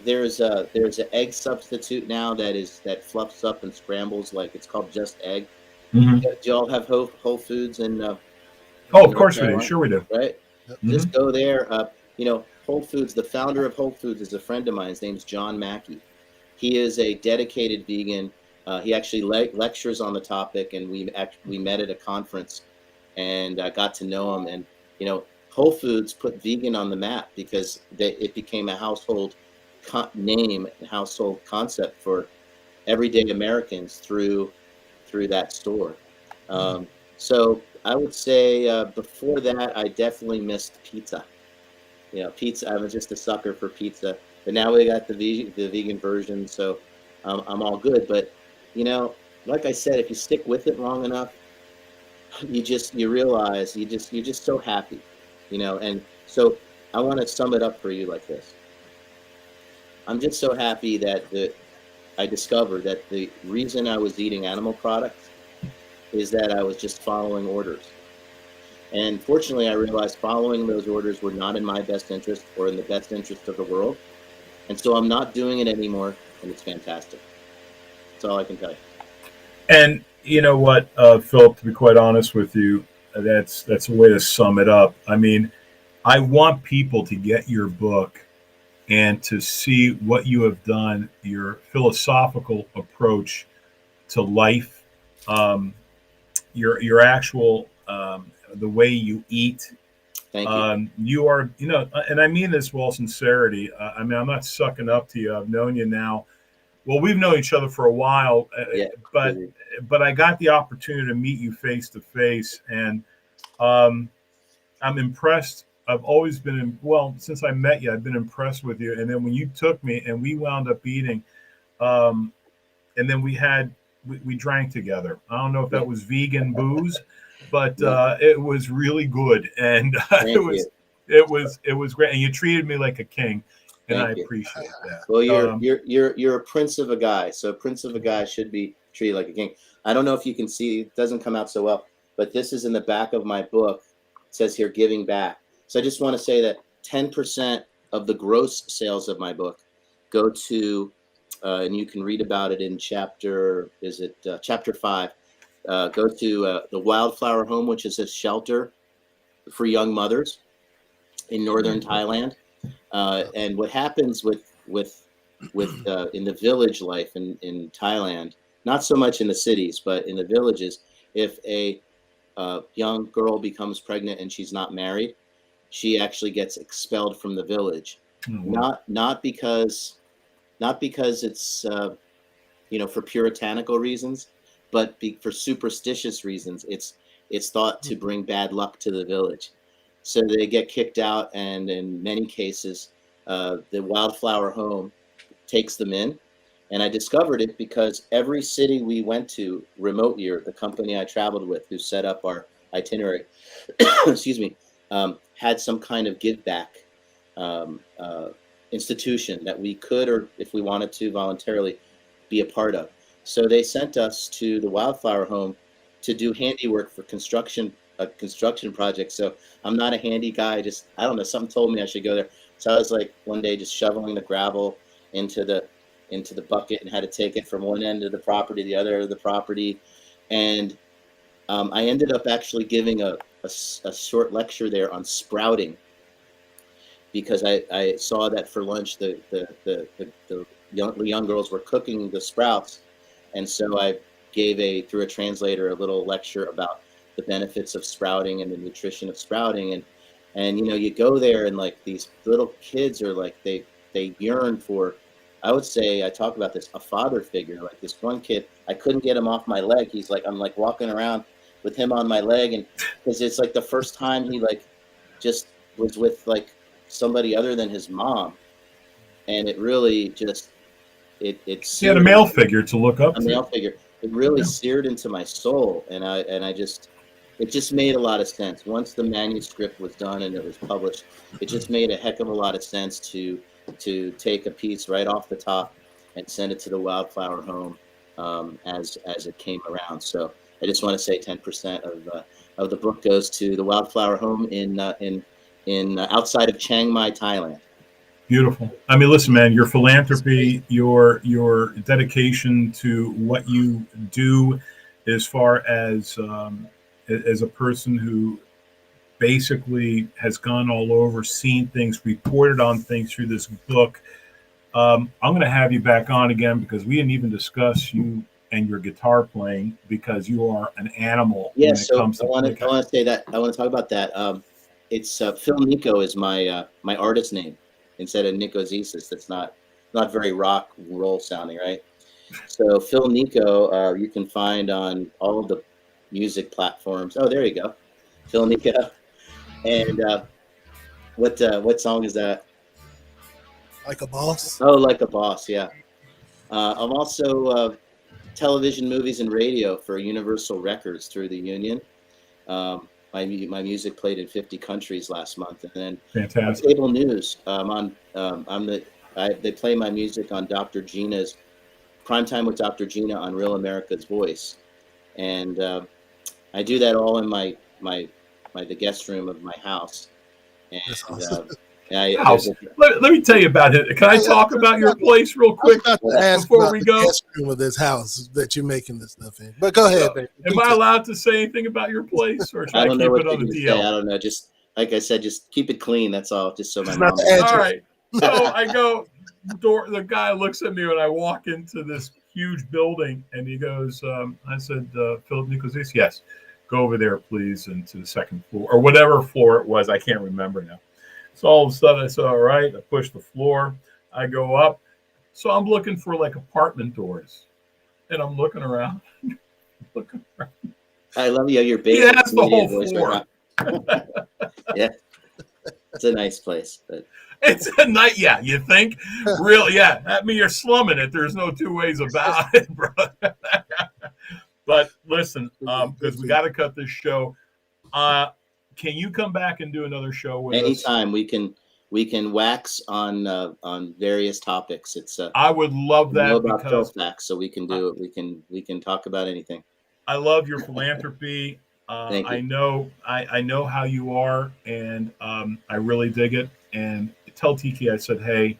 There's an egg substitute now that fluffs up and scrambles, like it's called Just Egg. Hmm. Do y'all have Whole Foods Oh, in of North course we do. Carolina? Sure we do. Right? Yep. Hmm. Just go there. Whole Foods. The founder of Whole Foods is a friend of mine. His name's John Mackey. He is a dedicated vegan. He actually lectures on the topic, and we met at a conference, and I got to know him. And Whole Foods put vegan on the map because it became a household name and household concept for everyday Americans through that store. So I would say before that, I definitely missed pizza. Pizza. I was just a sucker for pizza, but now we got the vegan version, so I'm all good. But like I said, if you stick with it long enough, you realize you're just so happy, And so I want to sum it up for you like this. I'm just so happy that I discovered that the reason I was eating animal products is that I was just following orders. And fortunately, I realized following those orders were not in my best interest or in the best interest of the world. And so I'm not doing it anymore, and it's fantastic. That's all I can tell you. And you know what, Philip? To be quite honest with you, that's a way to sum it up. I mean, I want people to get your book and to see what you have done, your philosophical approach to life, um, your actual the way you eat. Thank you. You are, and I mean this with all sincerity. I mean, I'm not sucking up to you. I've known you now. Well, we've known each other for a while, Yeah. but I got the opportunity to meet you face to face, and um, I'm impressed. I've always been since I met you, I've been impressed with you. And then when you took me and we wound up eating, um, and then we drank together. I don't know if that was vegan booze, but No, it was really good, and thank you. it was great. And you treated me like a king, and I Thank you. appreciate that. Well, you're a prince of a guy, so a prince of a guy should be treated like a king. I don't know if you can see; it doesn't come out so well, but this is in the back of my book. It says here, "Giving back." So I just want to say that 10% of the gross sales of my book go to, and you can read about it in chapter 5. Go to the Wildflower Home, which is a shelter for young mothers in northern Thailand. And what happens with in the village life in Thailand, not so much in the cities, but in the villages, if a young girl becomes pregnant and she's not married, she actually gets expelled from the village. Mhm. Not because it's for puritanical reasons, but for superstitious reasons. It's thought to bring bad luck to the village, so they get kicked out. And in many cases, the Wildflower Home takes them in, And I discovered it because every city we went to, Remote Year, the company I traveled with, who set up our itinerary, excuse me, had some kind of give back institution that we could, or if we wanted to, voluntarily be a part of. So they sent us to the Wildflower Home to do handiwork for a construction project. So I'm not a handy guy. I don't know, something told me I should go there. So I was like one day just shoveling the gravel into the bucket and had to take it from one end of the property to the other end of the property. And I ended up actually giving a short lecture there on sprouting, because I saw that for lunch the young girls were cooking the sprouts, and so I gave through a translator a little lecture about the benefits of sprouting and the nutrition of sprouting, and you go there and like these little kids are like they yearn for, I would say, I talk about this, a father figure. Like this one kid, I couldn't get him off my leg. He's like, I'm like walking around with him on my leg, and because it's like the first time he like just was with like somebody other than his mom, and it really just it he had a male figure to look up to. A male figure. It really seared into my soul, and it just made a lot of sense. Once the manuscript was done and it was published, it just made a heck of a lot of sense to take a piece right off the top and send it to the Wildflower Home as it came around. So I just want to say 10% of the book goes to the Wildflower Home in outside of Chiang Mai, Thailand. Beautiful. I mean, listen, man, your philanthropy, your dedication to what you do, as far as a person who basically has gone all over, seen things, reported on things through this book. I'm going to have you back on again, because we didn't even discuss you and your guitar playing, because you are an animal. Yeah, so I want to say that. I want to talk about that. It's Phil Nico is my artist name instead of Nicozisis. That's not very rock and roll sounding, right? So Phil Nico, you can find on all of the music platforms. Oh, there you go, Phil Nico. And what song is that? Like a Boss. Oh, Like a Boss. Yeah. I'm also television, movies, and radio for Universal Records through the union. My music played in 50 countries last month, and then fantastic. Cable news. They play my music on Dr. Gina's Primetime with Dr. Gina on Real America's Voice, and I do that all in the guest room of my house. And awesome. Let me tell you about it. Can I talk about your place real quick before we go? The guest room of this house that you're making this stuff in. But go ahead. Am I allowed to say anything about your place, or should I keep it on the DL? I don't know. Just like I said, just keep it clean. That's all. Just so my mom. All right. So I go. The guy looks at me when I walk into this huge building, and he goes, I said, Philip Nicozisis, yes. Go over there, please, and to the second floor, or whatever floor it was. I can't remember now. So all of a sudden I said, all right, I push the floor, I go up. So I'm looking for like apartment doors, and I'm looking around. I love you. Your baby. Yeah, that's the whole floor. Yeah. It's a nice place. But it's a night. Yeah, you think? Really? Yeah. I mean, you're slumming it. There's no two ways about it, bro. But listen, because we got to cut this show. Can you come back and do another show with anytime? Us? We can wax on various topics. It's I would love that. Know about facts, so we can do it. We can talk about anything. I love your philanthropy. Thank you. I know how you are, and I really dig it. And tell Tiki I said, hey,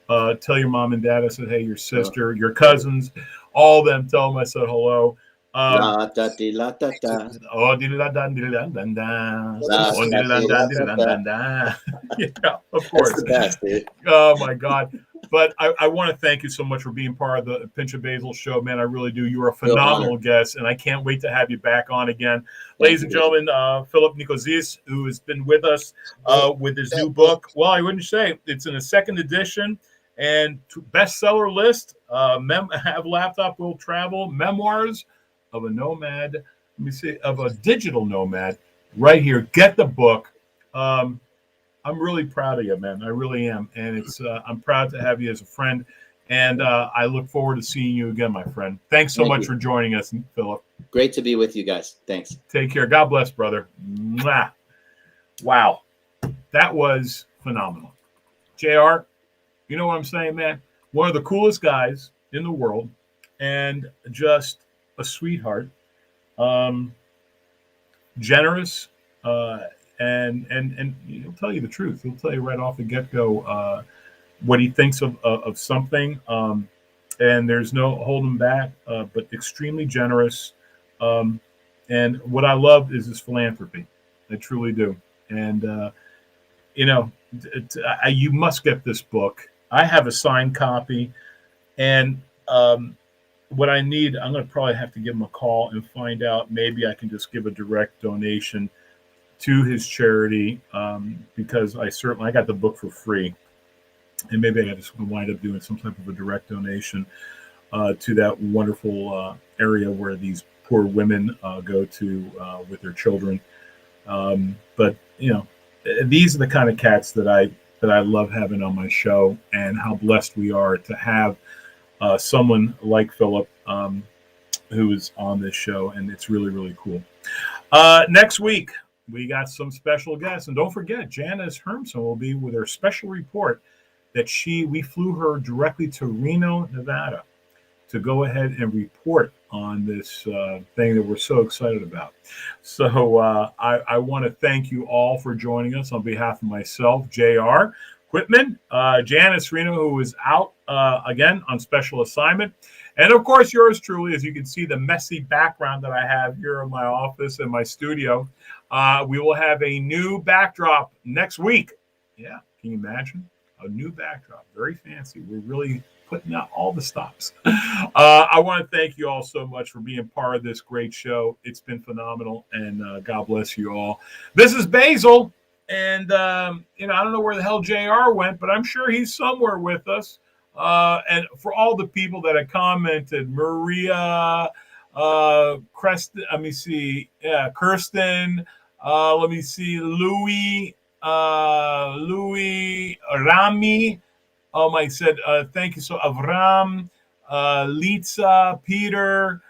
tell your mom and dad I said, hey, your sister, your cousins, all of them. Tell them I said hello. Yeah, of course. That's the best, dude. Oh my God. But I want to thank you so much for being part of the Pinch of Basil show, man. I really do. You're a phenomenal guest, and I can't wait to have you back on again. Ladies and gentlemen, Philip Nicozisis, who has been with us with his new book. Well, I wouldn't say it's in a second edition and bestseller list. Have Laptop Will Travel, Memoirs of a Nomad. Let me see, of a digital nomad. Right here. Get the book. I'm really proud of you, man. I really am, and it's I'm proud to have you as a friend. And I look forward to seeing you again, my friend. Thanks so much for joining us, Philip. Great to be with you guys. Thanks. Take care. God bless, brother. Mwah. Wow. That was phenomenal. JR, you know what I'm saying, man? One of the coolest guys in the world and just a sweetheart. Generous, and he'll tell you the truth. He'll tell you right off the get-go what he thinks of something, and there's no holding back, but extremely generous. And what I love is his philanthropy. I truly do. And, you must get this book. I have a signed copy, and what I need, I'm going to probably have to give him a call and find out. Maybe I can just give a direct donation to his charity, because I got the book for free, and maybe I just wind up doing some type of a direct donation to that wonderful area where these poor women go to with their children. But these are the kind of cats that I love having on my show, and how blessed we are to have someone like Philip who is on this show, and it's really, really cool. Next week, we got some special guests, and don't forget, Janice Hermson will be with her special report that we flew her directly to Reno, Nevada, to go ahead and report on this thing that we're so excited about. So I want to thank you all for joining us on behalf of myself, JR Whitman, Janice Reno, who is out again on special assignment, and of course yours truly. As you can see, the messy background that I have here in my office and my studio. We will have a new backdrop next week. Yeah, can you imagine? A new backdrop, very fancy. We're really putting out all the stops. I want to thank you all so much for being part of this great show. It's been phenomenal, and God bless you all. This is Basil, and I don't know where the hell JR went, but I'm sure he's somewhere with us. And for all the people that have commented, Maria, Kirsten, let me see, Louis, Rami. I said, thank you. So Avraham, Litsa, Peter,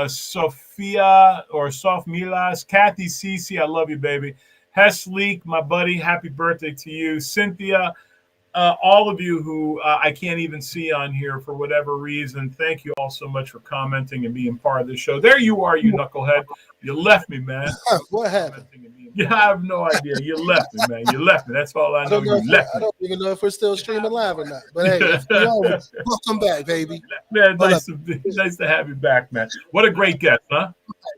Sophia or Sof Milas, Kathy Cece, I love you, baby. Hesleek, my buddy, happy birthday to you. Cynthia, all of you who I can't even see on here for whatever reason, thank you all so much for commenting and being part of the show. There you are, you knucklehead. You left me, man. What happened? Yeah, I have no idea. You left me, man. You left me. That's all I know. You left me. I don't even know if we're still streaming live or not. But hey, if we are, welcome back, baby. Man, nice to have you back, man. What a great guest, huh?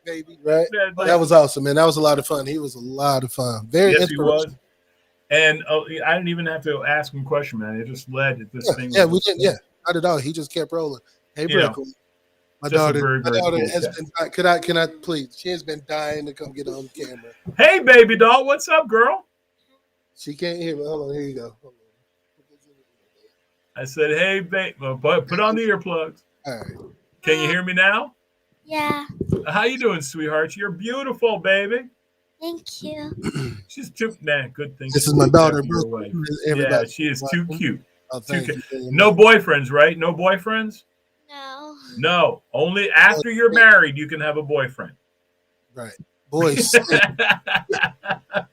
Baby, right? Man, that was awesome, man. That was a lot of fun. He was a lot of fun. Very inspirational. And I didn't even have to ask him a question, man. It just led to this thing. Yeah, we didn't. Yeah, not at all. He just kept rolling. Hey, Brickle. My daughter has been. Can I please? She has been dying to come get on camera. Hey, baby doll, what's up, girl? She can't hear me. Hold on, here you go. I said, hey, babe. Well, put on the earplugs. All right. Can you hear me now? Yeah. How you doing, sweetheart? You're beautiful, baby. Thank you. She's too good thing. This is my daughter. Yeah, she is too cute. Oh, thank you. No boyfriends, right? No boyfriends? No. No. Only after you're married you can have a boyfriend. Right. Boys stink.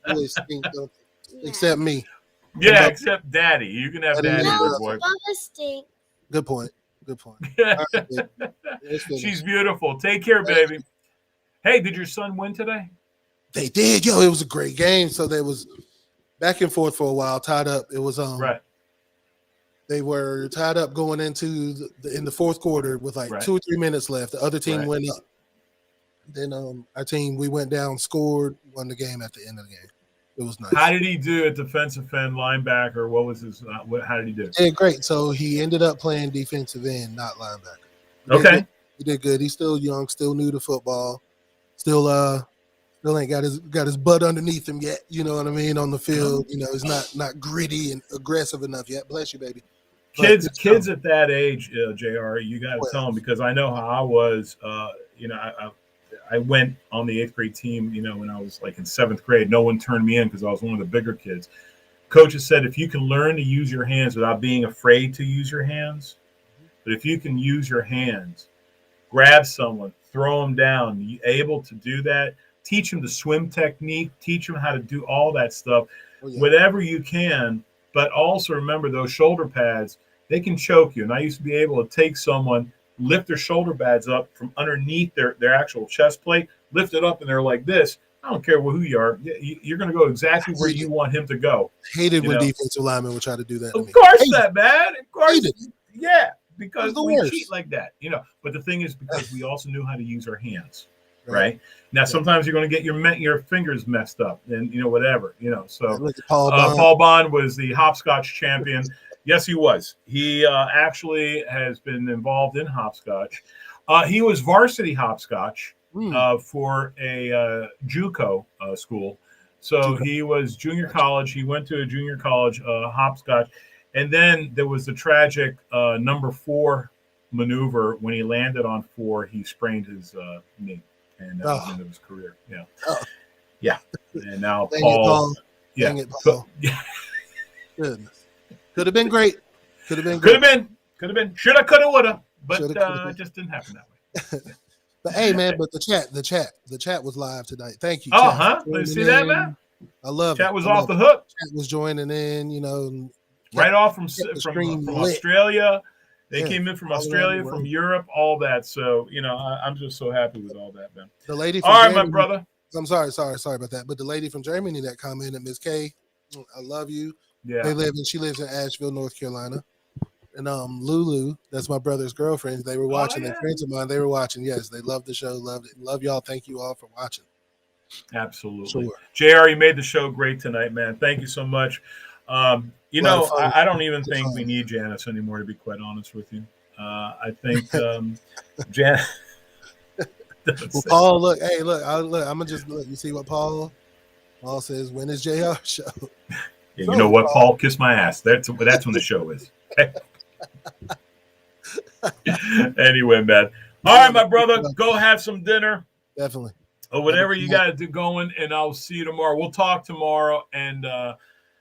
Boys stink, don't they? Except me. Yeah, except daddy. You can have daddy as a boyfriend. Bubba stink. Good point. Right, she's beautiful. Take care, baby. Hey, did your son win today? They did. Yo, it was a great game. So there was back and forth for a while, tied up. It was right. They were tied up going into in the fourth quarter with like 2 or 3 minutes left. The other team went up. Then our team, we went down, scored, won the game at the end of the game. It was nice. How did he do at defensive end, linebacker? What was his? How did he do? Yeah, great. So he ended up playing defensive end, not linebacker. Okay. He did good. He's still young, still new to football, still ain't got his butt underneath him yet. You know what I mean? On the field, he's not gritty and aggressive enough yet. Bless you, baby. Kids at that age, JR, you got to tell them, because I know how I was. I went on the 8th grade team. When I was like in 7th grade, no one turned me in because I was one of the bigger kids. coaches said if you can learn to use your hands without being afraid to use your hands, but if you can use your hands, grab someone, throw them down, you able to do that, teach them the swim technique, teach them how to do all that stuff, whatever you can. But also remember those shoulder pads, they can choke you. And I used to be able to take someone, lift their shoulder pads up from underneath their actual chest plate, lift it up, and they're like this. I don't care who you are. You're going to go exactly where you want him to go. Hated when defensive linemen would try to do that. Of course, man. Of course, yeah, because we cheat like that, But the thing is, because we also knew how to use our hands, right? Now, sometimes you're going to get your fingers messed up, and whatever, So Paul Bond was the hopscotch champion. Yes, he was. He actually has been involved in hopscotch. He was varsity hopscotch. For a JUCO school. So he was junior college. He went to a junior college hopscotch. And then there was the tragic number 4 maneuver. When he landed on 4, he sprained his knee. And that was the end of his career. Yeah. Yeah. And now Paul. Dang it, Paul. Goodness. Could have been great. Could have been. Shoulda, coulda, woulda. But it just didn't happen that way. But hey, man, but the chat was live tonight. Thank you. Let's see that, man. I love chat was off the hook. Chat was joining in, right off from Australia. They came in from Australia, from Europe, all that. So, I'm just so happy with all that, man. The lady from Germany, my brother. I'm sorry about that. But the lady from Germany that commented, Miss K, I love you. Yeah. She lives in Asheville, North Carolina. And Lulu, that's my brother's girlfriend. They were watching. They're friends of mine. They were watching. Yes, they loved the show. Loved it. Love y'all. Thank you all for watching. Absolutely. Sure. JR, you made the show great tonight, man. Thank you so much. I don't even think we need Janice anymore, to be quite honest with you. I think Janice. Well, Paul, look. Hey, look. I'm gonna just look. You see what Paul says? When is JR show? Yeah, you know what, Paul? Kiss my ass. That's when the show is. Anyway, man. All right, my brother, go have some dinner. Definitely. Or whatever you got to do going, and I'll see you tomorrow. We'll talk tomorrow, and